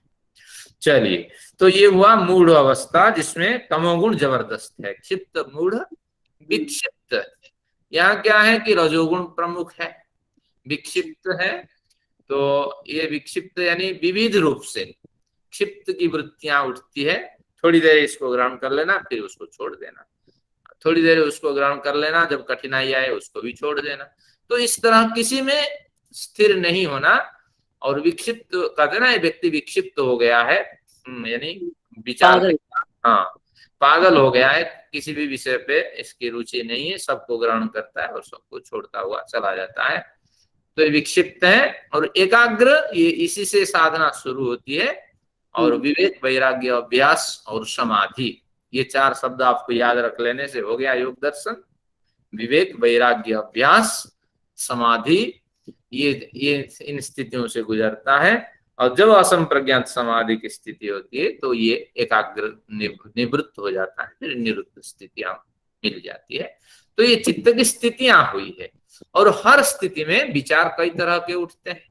Speaker 1: चलिए, तो ये हुआ मूढ़ अवस्था जिसमें तमोगुण जबरदस्त है। क्षिप्त, मूढ़, विक्षिप्त। यहाँ क्या है कि रजोगुण प्रमुख है, विक्षिप्त है। तो ये विक्षिप्त यानी विविध रूप से क्षिप्त की वृत्तियां उठती है। थोड़ी देर इसको ग्रहण कर लेना, फिर उसको छोड़ देना, थोड़ी देर उसको ग्रहण कर लेना, जब कठिनाई आए उसको भी छोड़ देना। तो इस तरह किसी में स्थिर नहीं होना। और विक्षिप्त कहते ना, ये व्यक्ति विक्षिप्त हो गया है, यानी विचार, हाँ पागल हो गया है, किसी भी विषय पे इसकी रुचि नहीं है, सबको ग्रहण करता है और सबको छोड़ता हुआ चला जाता है। तो ये विक्षिप्त है। और एकाग्र, ये इसी से साधना शुरू होती है। और विवेक, वैराग्य, अभ्यास और समाधि, ये 4 शब्द आपको याद रख लेने से हो गया योग दर्शन। विवेक, वैराग्य, अभ्यास, समाधि ये इन स्थितियों से गुजरता है। और जब असंप्रज्ञात समाधि की स्थिति होती है तो ये एकाग्र निवृत्त हो जाता है, फिर निरुद्ध स्थितियां मिल जाती है। तो ये चित्त की स्थितियां हुई है। और हर स्थिति में विचार कई तरह के उठते हैं।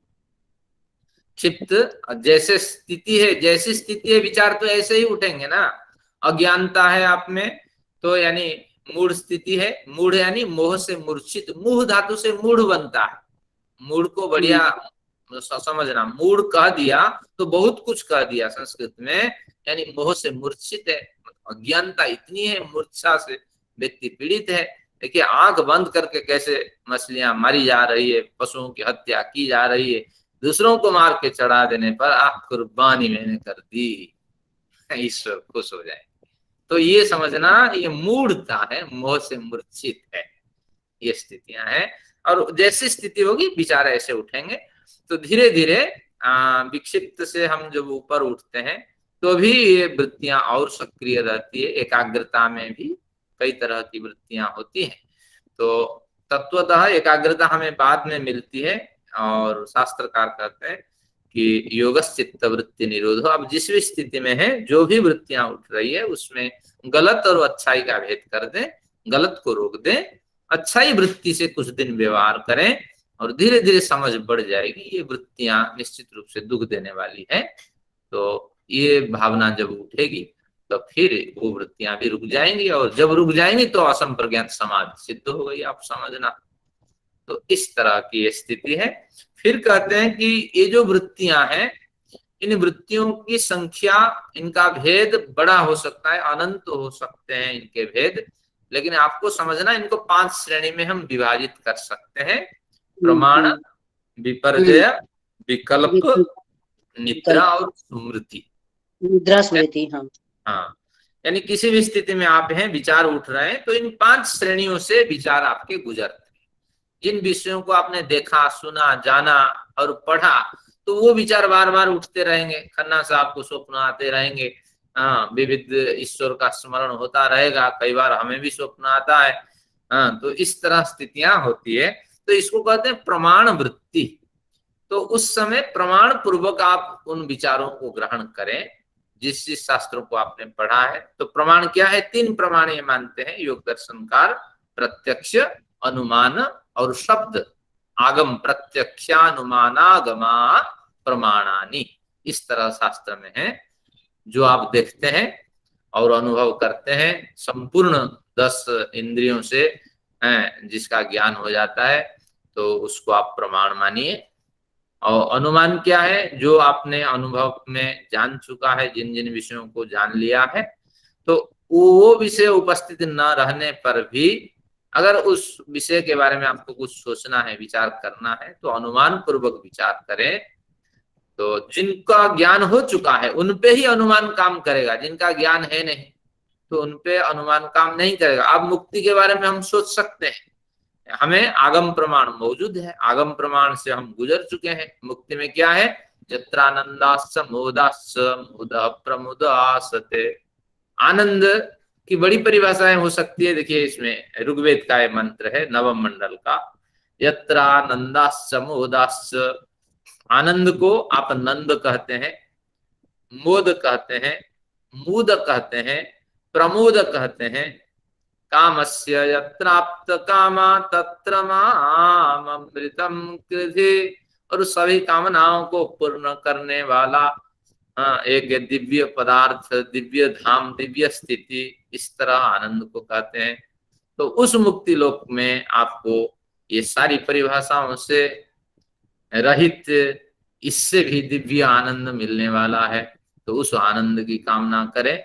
Speaker 1: चित्त जैसे स्थिति है, जैसी स्थिति है विचार तो ऐसे ही उठेंगे ना। अज्ञानता है आप में तो यानी मूढ़ स्थिति है। मूढ़ यानी मोह से मूर्छित, मूढ़ धातु से मूढ़ बनता है। मूढ़ को बढ़िया समझना, मूढ़ कह दिया तो बहुत कुछ कह दिया संस्कृत में, यानी मोह से मूर्छित है। अज्ञानता इतनी है, मूर्छा से व्यक्ति पीड़ित है। देखिए आंख बंद करके कैसे मछलियां मारी जा रही है, पशुओं की हत्या की जा रही है, दूसरों को मार के चढ़ा देने पर कुर्बानी मैंने कर दी, ईश्वर खुश हो जाए। तो ये समझना ये मूढ़ता है, मोह से मूर्छित है, ये स्थितियां हैं। और जैसी स्थिति होगी विचार ऐसे उठेंगे। तो धीरे धीरे विक्षिप्त से हम जब ऊपर उठते हैं तो भी ये वृत्तियां और सक्रिय रहती है। एकाग्रता में भी कई तरह की वृत्तियां होती हैं। तो तत्वतः एकाग्रता हमें बाद में मिलती है। और शास्त्रकार कहते हैं कि योगश्चित्त वृत्ति निरोध। अब जिस भी स्थिति में है, जो भी वृत्तियां उठ रही है उसमें गलत और अच्छाई का भेद कर दें, गलत को रोक दें, अच्छाई वृत्ति से कुछ दिन व्यवहार करें और धीरे धीरे समझ बढ़ जाएगी ये वृत्तियां निश्चित रूप से दुख देने वाली है। तो ये भावना जब उठेगी तो फिर वो वृत्तियां भी रुक जाएंगी, और जब रुक जाएंगी तो असंप्रज्ञात समाधि सिद्ध हो गई, आप समझना। तो इस तरह की स्थिति है। फिर कहते हैं कि ये जो वृत्तियां हैं, इन वृत्तियों की संख्या, इनका भेद बड़ा हो सकता है, अनंत हो सकते हैं इनके भेद। लेकिन आपको समझना इनको 5 श्रेणी में हम विभाजित कर सकते हैं: प्रमाण, विपर्जय, विकल्प, निद्रा और स्मृति।
Speaker 5: निद्रा स्मृति, हाँ
Speaker 1: हाँ, यानी किसी भी स्थिति में आप हैं, विचार उठ रहे हैं, तो इन 5 श्रेणियों से विचार आपके गुजरते हैं। जिन विषयों को आपने देखा, सुना, जाना और पढ़ा, तो वो विचार बार बार उठते रहेंगे। खन्ना साहब को स्वप्न आते रहेंगे, हाँ, विविध ईश्वर का स्मरण होता रहेगा, कई बार हमें भी स्वप्न आता है। हाँ, तो इस तरह स्थितियां होती है। तो इसको कहते हैं प्रमाण वृत्ति। तो उस समय प्रमाण पूर्वक आप उन विचारों को ग्रहण करें जिस जिस शास्त्रों को आपने पढ़ा है। तो प्रमाण क्या है? 3 प्रमाण ये मानते हैं योग दर्शनकार: प्रत्यक्ष, अनुमान और शब्द। आगम प्रत्यक्षानुमानागमा प्रमाणानि, इस तरह शास्त्र में है। जो आप देखते हैं और अनुभव करते हैं, संपूर्ण 10 इंद्रियों से जिसका ज्ञान हो जाता है, तो उसको आप प्रमाण मानिए। और अनुमान क्या है? जो आपने अनुभव में जान चुका है, जिन जिन विषयों को जान लिया है, तो वो विषय उपस्थित न रहने पर भी अगर उस विषय के बारे में आपको कुछ सोचना है, विचार करना है, तो अनुमान पूर्वक विचार करें। तो जिनका ज्ञान हो चुका है उन पे ही अनुमान काम करेगा, जिनका ज्ञान है नहीं तो उन पे अनुमान काम नहीं करेगा। अब मुक्ति के बारे में हम सोच सकते हैं, हमें आगम प्रमाण मौजूद है, आगम प्रमाण से हम गुजर चुके हैं। मुक्ति में क्या है? यत्रानंदास्स मोदास्स मुदः प्रमुदासते। आनंद की बड़ी परिभाषाएं हो सकती है। देखिए इसमें ऋग्वेद का ये मंत्र है, नवम मंडल का, यत्रानंदास्स मोदास्स। आनंद को आप नंद कहते हैं, मोद कहते हैं, मूद कहते हैं, प्रमोद कहते हैं। कामस्य यत्राप्त कामा तत्र मामृतम कृधि। और सभी कामनाओं को पूर्ण करने वाला एक दिव्य पदार्थ, दिव्य धाम, दिव्य स्थिति, इस तरह आनंद को कहते हैं। तो उस मुक्ति लोक में आपको ये सारी परिभाषाओं से रहित, इससे भी दिव्य आनंद मिलने वाला है। तो उस आनंद की कामना करें।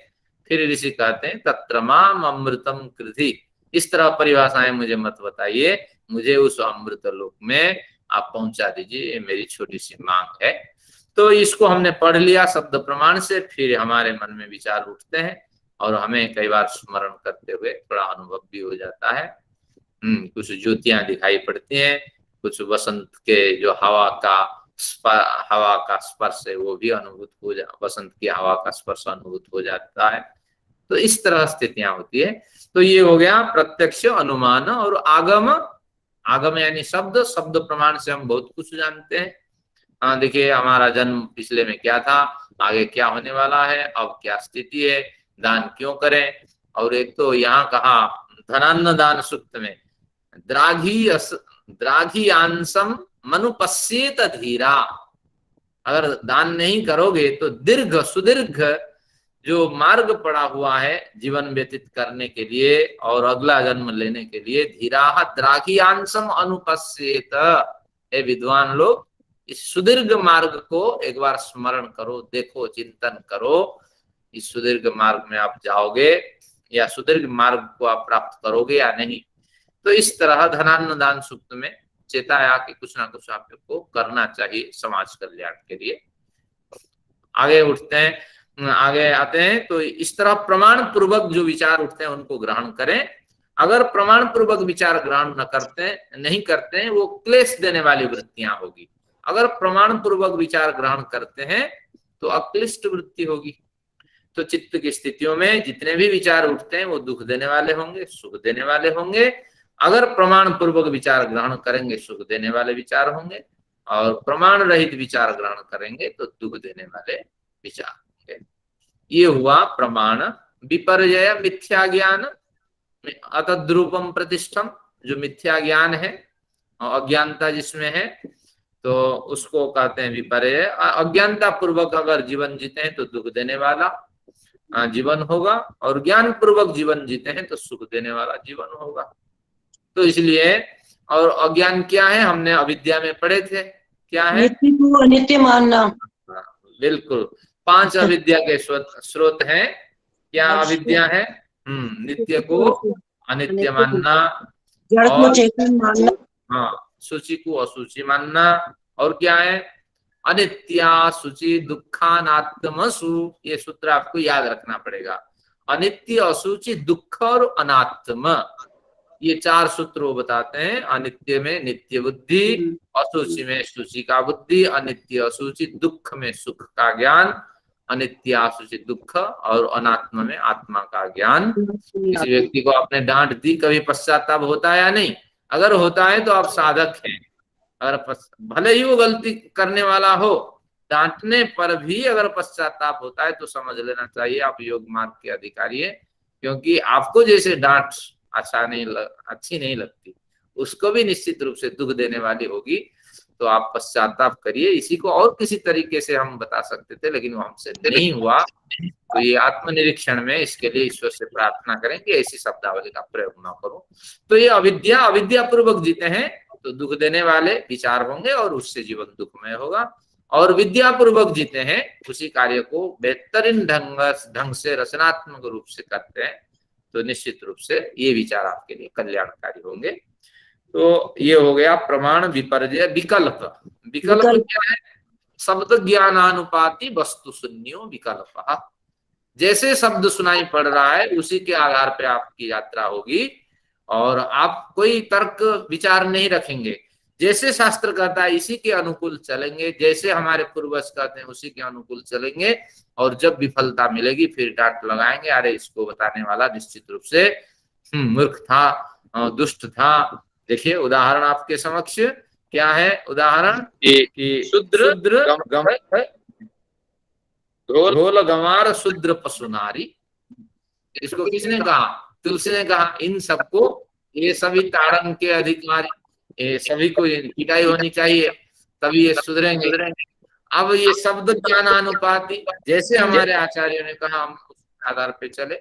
Speaker 1: फिर ऋषि कहते हैं तत्र माम अमृतम कृधि। इस तरह परिभाषाएं मुझे मत बताइए, मुझे उस अमृत लोक में आप पहुंचा दीजिए, ये मेरी छोटी सी मांग है। तो इसको हमने पढ़ लिया शब्द प्रमाण से। फिर हमारे मन में विचार उठते हैं और हमें कई बार स्मरण करते हुए थोड़ा अनुभव भी हो जाता है। कुछ ज्योतियां दिखाई पड़ती हैं, कुछ वसंत के जो हवा का स्पर्श है वो भी अनुभूत हो वसंत की हवा का स्पर्श अनुभूत हो जाता है। तो इस तरह स्थितियां होती है। तो ये हो गया प्रत्यक्ष, अनुमान और आगम आगम यानी शब्द, शब्द प्रमाण से हम बहुत कुछ जानते हैं। हाँ देखिए, हमारा जन्म पिछले में क्या था, आगे क्या होने वाला है, अब क्या स्थिति है, दान क्यों करें। और एक तो यहाँ कहा धनान्न दान सूक्त में द्राघी अंशम मनुपश्येत धीरा, अगर दान नहीं करोगे तो दीर्घ सुदीर्घ जो मार्ग पड़ा हुआ है जीवन व्यतीत करने के लिए और अगला जन्म लेने के लिए, धीरा द्राघी अंशम अनुपश्येत, हे विद्वान लोग इस सुदीर्घ मार्ग को एक बार स्मरण करो, देखो, चिंतन करो। इस सुदीर्घ मार्ग में आप जाओगे या सुदीर्घ मार्ग को आप प्राप्त करोगे या नहीं। तो इस तरह धनान्न दान सूक्त में चेताया कि कुछ ना कुछ आपको करना चाहिए समाज कल्याण के लिए। आगे उठते हैं, आगे आते हैं। तो इस तरह प्रमाण पूर्वक जो विचार उठते हैं उनको ग्रहण करें। अगर प्रमाण पूर्वक विचार ग्रहण नहीं करते हैं, वो क्लेश देने वाली वृत्तियां होगी। अगर प्रमाण पूर्वक विचार ग्रहण करते हैं तो अक्लिष्ट वृत्ति होगी। तो चित्त की स्थितियों में जितने भी विचार उठते हैं वो दुख देने वाले होंगे, सुख देने वाले होंगे। अगर प्रमाण पूर्वक विचार ग्रहण करेंगे सुख देने वाले विचार होंगे, और प्रमाण रहित विचार ग्रहण करेंगे तो दुख देने वाले विचार होंगे। ये हुआ प्रमाण विपर्यय मिथ्या ज्ञान अतद्रूपम प्रतिष्ठम, जो मिथ्या ज्ञान है अज्ञानता जिसमें है तो उसको कहते हैं विपर्यय। अज्ञानता पूर्वक अगर जीवन जीते हैं तो दुख देने वाला जीवन होगा, और ज्ञान पूर्वक जीवन जीते हैं तो सुख देने वाला जीवन होगा। तो इसलिए, और अज्ञान क्या है, हमने अविद्या में पढ़े थे, क्या है,
Speaker 5: नित्य को अनित्य मानना।
Speaker 1: बिल्कुल, 5 अविद्या के स्रोत हैं। क्या अविद्या है? नित्य को अनित्य मानना,
Speaker 5: जड़ को चेतन मानना,
Speaker 1: हाँ, सूचि को असूचि मानना, और क्या है, अनित्या सूचि दुखानात्मसु। ये सूत्र आपको याद रखना पड़ेगा। अनित्य, असूचि, दुख और अनात्म, ये 4 सूत्र वो बताते हैं। अनित्य में नित्य बुद्धि, असूचि में सूचि का बुद्धि, अनित्य असूचि दुख में सुख का ज्ञान, अनित्य असूचि दुख, और अनात्म में आत्मा का ज्ञान। किसी व्यक्ति को आपने डांट दी, कभी पश्चाताप होता है या नहीं? अगर होता है तो आप साधक हैं। अगर भले ही वो गलती करने वाला हो, डांटने पर भी अगर पश्चाताप होता है तो समझ लेना चाहिए आप योग मार्ग के अधिकारी है। क्योंकि आपको जैसे डांट अच्छी नहीं लगती, उसको भी निश्चित रूप से दुख देने वाली होगी। तो आप पश्चाताप करिए। इसी को और किसी तरीके से हम बता सकते थे, लेकिन वो हमसे नहीं हुआ। तो ये आत्मनिरीक्षण में इसके लिए ईश्वर से प्रार्थना करें कि ऐसी शब्दावली का प्रयोग ना करो। तो ये अविद्या पूर्वक जीते हैं तो दुख देने वाले विचार होंगे और उससे जीवन दुखमय होगा। और विद्या पूर्वक जीते हैं, उसी कार्य को बेहतरीन ढंग से रचनात्मक रूप से करते हैं, तो निश्चित रूप से ये विचार आपके लिए कल्याणकारी होंगे। तो ये हो गया प्रमाण विपर्यय। विकल्प क्या है? शब्द ज्ञानानुपाति वस्तु शून्यो विकल्प। जैसे शब्द सुनाई पड़ रहा है उसी के आधार पे आपकी यात्रा होगी, और आप कोई तर्क विचार नहीं रखेंगे। जैसे शास्त्र कहता है इसी के अनुकूल चलेंगे, जैसे हमारे पूर्वज कहते हैं उसी के अनुकूल चलेंगे। और जब विफलता मिलेगी फिर डांट लगाएंगे, अरे इसको बताने वाला निश्चित रूप से मूर्ख था, दुष्ट था। देखिए उदाहरण आपके समक्ष क्या है, उदाहरण कि शूद्र ढोल गंवार शूद्र पशु नारी। इसको किसने कहा? तुलसी ने कहा। इन सबको, ये सभी ताड़न के अधिकारी, ये सभी को पिटाई होनी चाहिए, तभी ये सुधरेंगे। अब ये शब्द ज्ञानानुपाति, जैसे हमारे आचार्यों ने कहा हम उस आधार पे चले।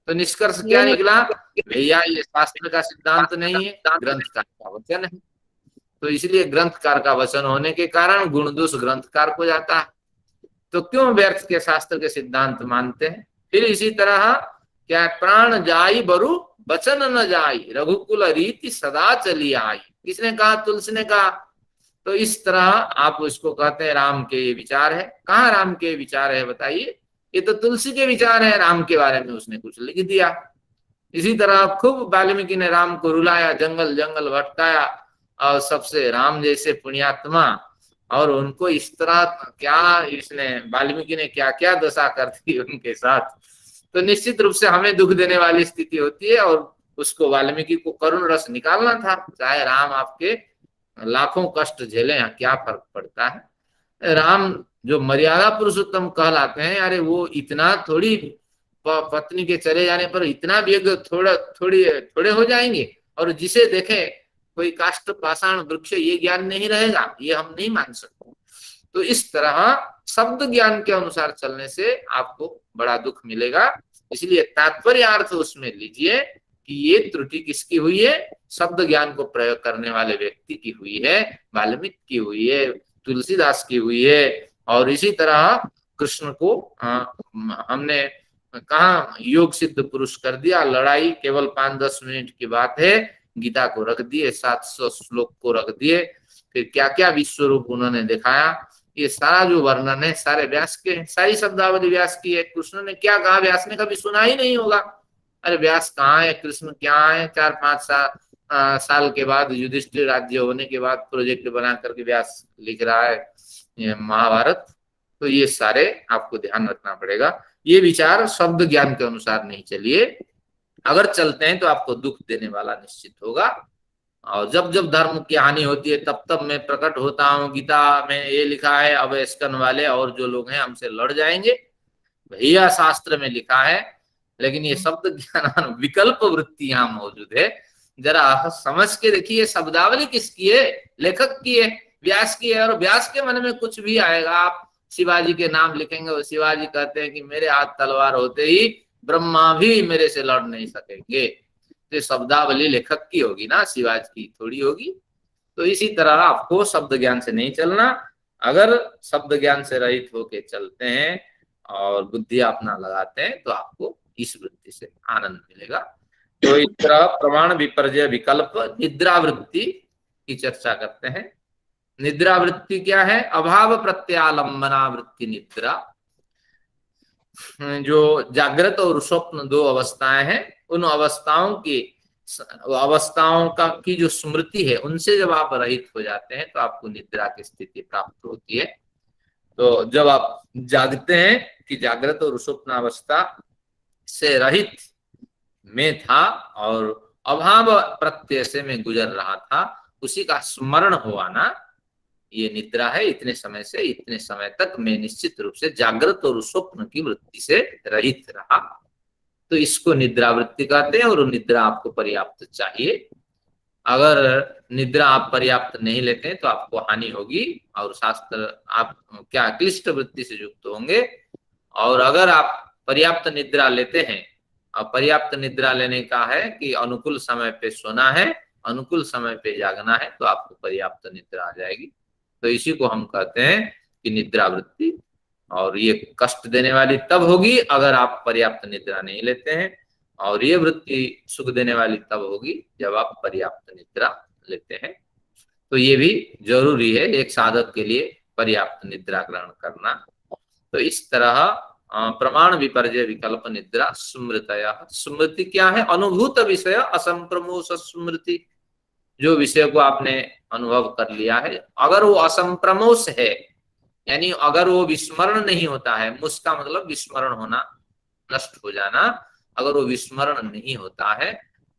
Speaker 1: तो निष्कर्ष क्या निकला? भैया ये शास्त्र का सिद्धांत नहीं है, ग्रंथकार का वचन है। तो इसलिए ग्रंथकार का वचन होने के कारण गुण दोष ग्रंथकार को जाता है। तो क्यों व्यर्थ के शास्त्र के सिद्धांत मानते हैं? फिर इसी तरह क्या, प्राण जाई बरु वचन न जाई, रघुकुल रीति सदा चली आई। किसने कहा? तुलसी ने कहा। तो इस तरह आप उसको कहते हैं राम के ये विचार है। कहाँ राम के विचार है बताइए? ये तो तुलसी के विचार है, राम के बारे में उसने कुछ लिख दिया। इसी तरह खूब वाल्मीकि ने राम को रुलाया, जंगल जंगल भटकाया, और सबसे राम जैसे पुण्यात्मा, और उनको इस तरह क्या इसने वाल्मीकि ने क्या क्या दशा कर दी उनके साथ। तो निश्चित रूप से हमें दुख देने वाली स्थिति होती है, और उसको वाल्मीकि को करुण रस निकालना था, चाहे राम आपके लाखों कष्ट झेले, क्या फर्क पड़ता है। राम जो मर्यादा पुरुषोत्तम कहलाते हैं, अरे वो इतना थोड़ी पत्नी के चले जाने पर इतना वेग थोड़े हो जाएंगे। और जिसे देखे कोई काष्ठ पाषाण वृक्ष, ये ज्ञान नहीं रहेगा, ये हम नहीं मान सकते। तो इस तरह शब्द ज्ञान के अनुसार चलने से आपको बड़ा दुख मिलेगा। इसलिए तात्पर्य अर्थ उसमें लीजिए कि ये त्रुटि किसकी हुई है, शब्द ज्ञान को प्रयोग करने वाले व्यक्ति की हुई है, वाल्मीकि की हुई है, तुलसीदास की हुई है। और इसी तरह कृष्ण को हमने कहा योग सिद्ध पुरुष कर दिया, लड़ाई केवल 5-10 मिनट की बात है, गीता को रख दिए, 700 श्लोक को रख दिए, फिर क्या क्या विश्व रूप उन्होंने दिखाया। ये सारा जो वर्णन है सारे व्यास के, सारी शब्दावली व्यास की है। कृष्ण ने क्या कहा व्यास ने कभी सुना ही नहीं होगा। अरे व्यास कहाँ है, कृष्ण क्या है, 4-5 साल के बाद युधिष्ठिर राज्य होने के बाद प्रोजेक्ट बना करके व्यास लिख रहा है महाभारत। तो ये सारे आपको ध्यान रखना पड़ेगा। ये विचार शब्द ज्ञान के अनुसार नहीं चलिए, अगर चलते हैं तो आपको दुख देने वाला निश्चित होगा। और जब जब धर्म की हानि होती है तब तब मैं प्रकट होता हूँ, गीता में ये लिखा है अब स्कन वाले और जो लोग हैं हमसे लड़ जाएंगे, भैया शास्त्र में लिखा है। लेकिन ये शब्द ज्ञान विकल्प वृत्ति यहाँ मौजूद है। जरा समझ के देखिए, शब्दावली किसकी है, लेखक की है, व्यास की है। और व्यास के मन में कुछ भी आएगा, आप शिवाजी के नाम लिखेंगे, और शिवाजी कहते हैं कि मेरे हाथ तलवार होते ही ब्रह्मा भी मेरे से लड़ नहीं सकेंगे। तो शब्दावली लेखक की होगी ना, शिवाजी की थोड़ी होगी। तो इसी तरह आपको शब्द ज्ञान से नहीं चलना। अगर शब्द ज्ञान से रहित होके चलते हैं और बुद्धि अपना लगाते हैं तो आपको इस वृत्ति से आनंद मिलेगा। तो इस तरह प्रमाण विपर्जय विकल्प निद्रा वृत्ति की चर्चा करते हैं। निद्रा वृत्ति क्या है, अभाव प्रत्यालंबना वृत्ति निद्रा। जो जागृत और स्वप्न दो अवस्थाएं हैं, उन अवस्थाओं की जो स्मृति है उनसे जब आप रहित हो जाते हैं तो आपको निद्रा की स्थिति प्राप्त होती है। तो जब आप जागते हैं कि जागृत और स्वप्न अवस्था से रहित में था और अभाव प्रत्यय से मैं गुजर रहा था, उसी का स्मरण हुआ ना, ये निद्रा है। इतने समय से इतने समय तक मैं निश्चित रूप से जागृत और स्वप्न की वृत्ति से रहित रहा, तो इसको निद्रा वृत्ति कहते हैं। और निद्रा आपको पर्याप्त चाहिए। अगर निद्रा आप पर्याप्त नहीं लेते हैं तो आपको हानि होगी और शास्त्र आप क्या क्लिष्ट वृत्ति से युक्त होंगे। और अगर आप पर्याप्त निद्रा लेते हैं, और पर्याप्त निद्रा लेने का है कि अनुकूल समय पे सोना है, अनुकूल समय पे जागना है, तो आपको पर्याप्त निद्रा आ जाएगी। तो इसी को हम कहते हैं कि निद्रा वृत्ति। और ये कष्ट देने वाली तब होगी अगर आप पर्याप्त निद्रा नहीं लेते हैं, और ये वृत्ति सुख देने वाली तब होगी जब आप पर्याप्त निद्रा लेते हैं। तो ये भी जरूरी है एक साधक के लिए, पर्याप्त निद्रा ग्रहण करना। तो इस तरह प्रमाण विपर्जय विकल्प निद्रा स्मृतया। स्मृति क्या है, अनुभूत विषय असंप्रमोष स्मृति। जो विषय को आपने अनुभव कर लिया है, अगर वो असंप्रमोष है, यानी अगर वो विस्मरण नहीं होता है, मुस्का मतलब विस्मरण होना, नष्ट हो जाना, अगर वो विस्मरण नहीं होता है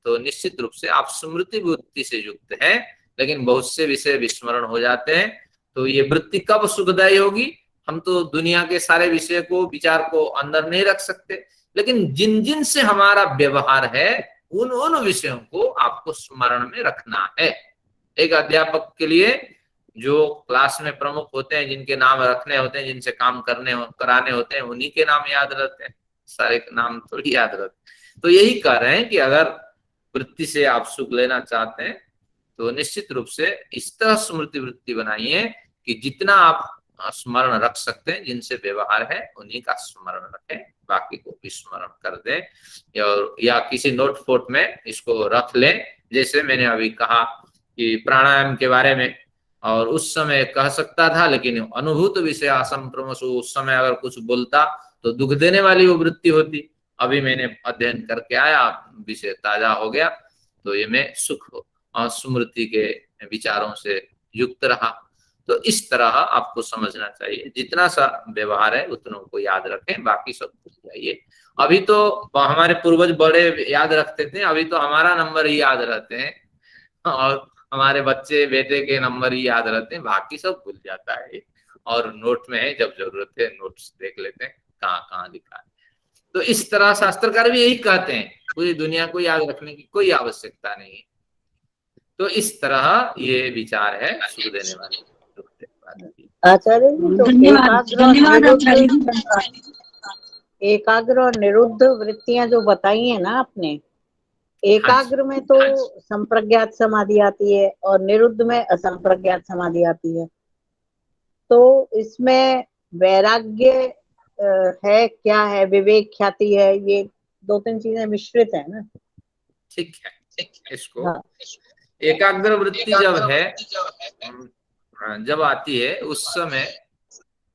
Speaker 1: तो निश्चित रूप से आप स्मृति वृत्ति से युक्त हैं। लेकिन बहुत से विषय विस्मरण हो जाते हैं, तो ये वृत्ति कब सुखदायी होगी, हम तो दुनिया के सारे विषय को, विचार को अंदर नहीं रख सकते, लेकिन जिन जिन से हमारा व्यवहार है उन विषयों को आपको स्मरण में रखना है। एक अध्यापक के लिए जो क्लास में प्रमुख होते हैं, जिनके नाम रखने होते हैं, जिनसे काम कराने होते हैं, उन्हीं के नाम याद रहते हैं, सारे नाम थोड़ी याद रहते। तो यही कह रहे हैं कि अगर वृत्ति से आप सुख लेना चाहते हैं तो निश्चित रूप से इस तरह स्मृति वृत्ति बनाइए कि जितना आप स्मरण रख सकते हैं, जिनसे व्यवहार है उन्हीं का स्मरण रखें, बाकी को विस्मरण कर दें। और या किसी नोट फोट में इसको रख लें। जैसे मैंने अभी कहा कि प्राणायाम के बारे में, और उस समय कह सकता था लेकिन अनुभूत विषय असंप्रमोष, उस समय अगर कुछ बोलता तो दुख देने वाली वो वृत्ति होती। अभी मैंने अध्ययन करके आया, विषय ताजा हो गया, तो ये मैं सुख और स्मृति के विचारों से युक्त रहा। तो इस तरह आपको समझना चाहिए, जितना सा व्यवहार है उतनों को याद रखें, बाकी सब भूल जाइए। अभी तो हमारे पूर्वज बड़े याद रखते थे, अभी तो हमारा नंबर ही याद रहते हैं और हमारे बच्चे बेटे के नंबर ही याद रहते हैं, बाकी सब भूल जाता है। और नोट में है, जब जरूरत है नोट्स देख लेते हैं कहाँ कहाँ लिखा है। तो इस तरह शास्त्रकार भी यही कहते हैं, पूरी दुनिया को याद रखने की कोई आवश्यकता नहीं है। तो इस तरह ये विचार है सुख देने वाले।
Speaker 3: आचार्य जी, तो एकाग्र और निरुद्ध वृत्तियां जो बताई है ना आपने, एकाग्र में तो संप्रज्ञात समाधि आती है और निरुद्ध में असंप्रज्ञात समाधि आती है। तो इसमें वैराग्य है क्या है, विवेक ख्याति है, ये दो तीन चीजें मिश्रित है ना।
Speaker 1: ठीक है, इसको एकाग्र वृत्ति जब है, जब आती है उस समय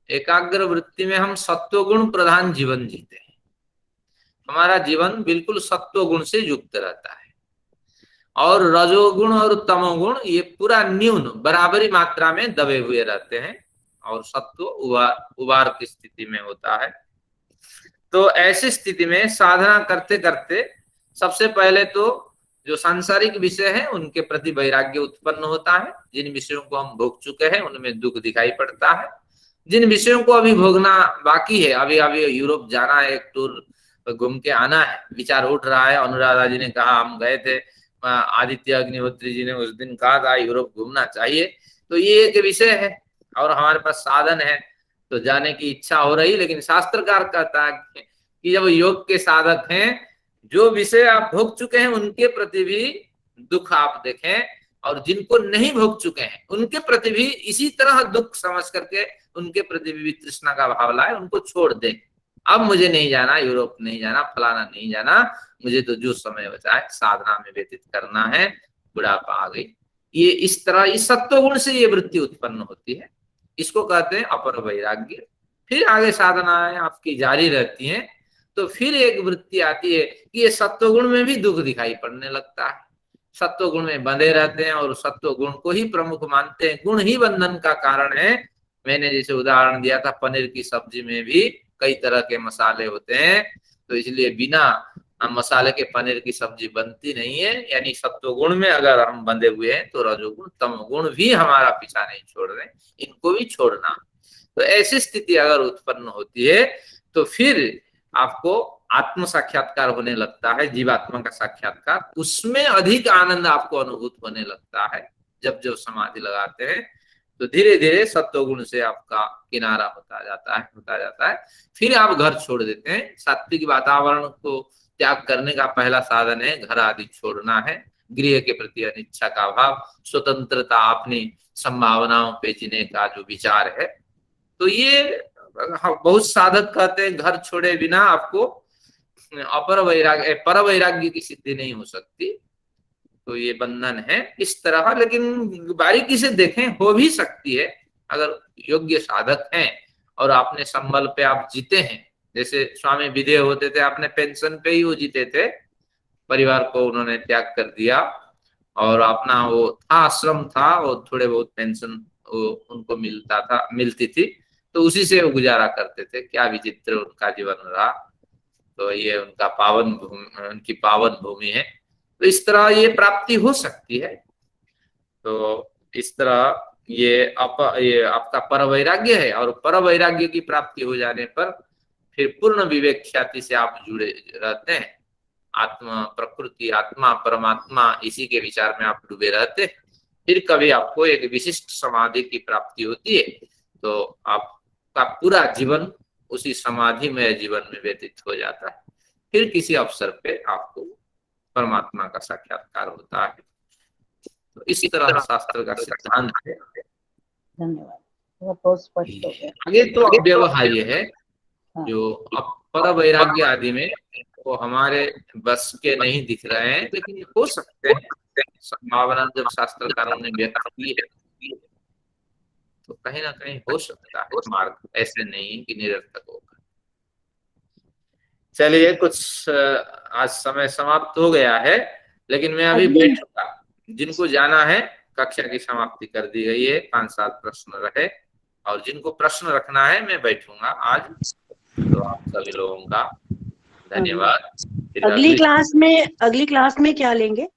Speaker 1: एकाग्र वृत्ति में हम सत्वगुण प्रधान जीवन जीते हैं। हमारा जीवन बिल्कुल सत्वगुण से युक्त रहता है और रजोगुण और तमोगुण ये पूरा न्यून बराबरी मात्रा में दबे हुए रहते हैं और सत्व उबार की स्थिति में होता है। तो ऐसी स्थिति में साधना करते करते सबसे पहले तो जो सांसारिक विषय है उनके प्रति वैराग्य उत्पन्न होता है। जिन विषयों को हम भोग चुके हैं उनमें दुख दिखाई पड़ता है, जिन विषयों को अभी भोगना बाकी है, अभी अभी यूरोप जाना है, एक टूर घूम के आना है, विचार उठ रहा है। अनुराधा जी ने कहा, हम गए थे, आदित्य अग्निहोत्री जी ने उस दिन कहा था यूरोप घूमना चाहिए। तो ये एक विषय है और हमारे पास साधन है, तो जाने की इच्छा हो रही। लेकिन शास्त्रकार कहता है कि जब योग के साधक हैं, जो विषय आप भोग चुके हैं उनके प्रति भी दुख आप देखें और जिनको नहीं भोग चुके हैं उनके प्रति भी इसी तरह दुख समझ करके उनके प्रति भी तृष्णा का भाव लाए, उनको छोड़ दे। अब मुझे नहीं जाना, यूरोप नहीं जाना, फलाना नहीं जाना, मुझे तो जो समय बचा है साधना में व्यतीत करना है, बुढ़ापा आ गई। ये इस तरह इस सत्वगुण से ये वृत्ति उत्पन्न होती है, इसको कहते हैं अपर वैराग्य। फिर आगे साधनाएं आपकी जारी रहती हैं तो फिर एक वृत्ति आती है कि ये सत्वगुण में भी दुख दिखाई पड़ने लगता है। सत्वगुण में बंधे रहते हैं और सत्वगुण को ही प्रमुख मानते हैं, गुण ही बंधन का कारण है। मैंने जैसे उदाहरण दिया था, पनीर की सब्जी में भी कई तरह के मसाले होते हैं, तो इसलिए बिना मसाले के पनीर की सब्जी बनती नहीं है। यानी सत्वगुण में अगर हम बंधे हुए हैं तो रजोगुण तमोगुण भी हमारा पीछा नहीं छोड़ रहे, इनको भी छोड़ना। तो ऐसी स्थिति अगर उत्पन्न होती है तो फिर आपको आत्म साक्षात्कार होने लगता है, जीवात्मा का साक्षात्कार, उसमें अधिक आनंद आपको अनुभूत होने लगता है। जब जब समाधि लगाते हैं तो धीरे धीरे सत्वगुण से आपका किनारा होता जाता है। फिर आप घर छोड़ देते हैं। सात्विक वातावरण को त्याग करने का पहला साधन है घर आदि छोड़ना है, गृह के प्रति अनिच्छा का भाव, स्वतंत्रता, अपनी संभावनाओं पे जीने का जो विचार है। तो ये बहुत साधक कहते हैं घर छोड़े बिना आपको अपर वैराग्य पर वैराग्य की सिद्धि नहीं हो सकती। तो ये बंधन है इस तरह, लेकिन बारीकी से देखें हो भी सकती है अगर योग्य साधक हैं और आपने संबल पे आप जीते हैं। जैसे स्वामी विदेह होते थे, आपने पेंशन पे ही वो जीते थे, परिवार को उन्होंने त्याग कर दिया और अपना वो था आश्रम था, वो थोड़े बहुत पेंशन उनको मिलती थी, तो उसी से वो गुजारा करते थे। क्या विचित्र उनका जीवन रहा। तो ये उनका उनकी पावन भूमि है। तो इस तरह ये प्राप्ति हो सकती है। तो इस तरह ये आपका पर वैराग्य है और पर वैराग्य की प्राप्ति हो जाने पर फिर पूर्ण विवेक ख्याति से आप जुड़े रहते हैं। आत्मा प्रकृति, आत्मा परमात्मा, इसी के विचार में आप डूबे रहते हैं। फिर कभी आपको एक विशिष्ट समाधि की प्राप्ति होती है तो आपका पूरा जीवन उसी समाधि में जीवन में व्यतीत हो जाता है। फिर किसी अवसर पे आपको परमात्मा का साक्षात्कार होता है। तो इसी तरह शास्त्र का सिद्धांत है।
Speaker 3: धन्यवाद, वो तो स्पष्ट हो गया।
Speaker 1: आगे तो व्यवहार्य है जो अब पर वैराग्य आदि में वो हमारे बस के नहीं दिख रहे हैं, लेकिन हो सकते हैं। संभावना जब शास्त्रकारों ने व्यक्त की है तो कहीं ना कहीं हो सकता है मार्ग, ऐसे नहीं कि निरर्थक होगा। चलिए, कुछ आज समय समाप्त हो गया है, लेकिन मैं अभी बैठूंगा। जिनको जाना है कक्षा की समाप्ति कर दी गई है। 5-7 प्रश्न रहे और जिनको प्रश्न रखना है मैं बैठूंगा आज। तो आप सभी लोगों का धन्यवाद। फिर
Speaker 5: अगली क्लास में क्या लेंगे?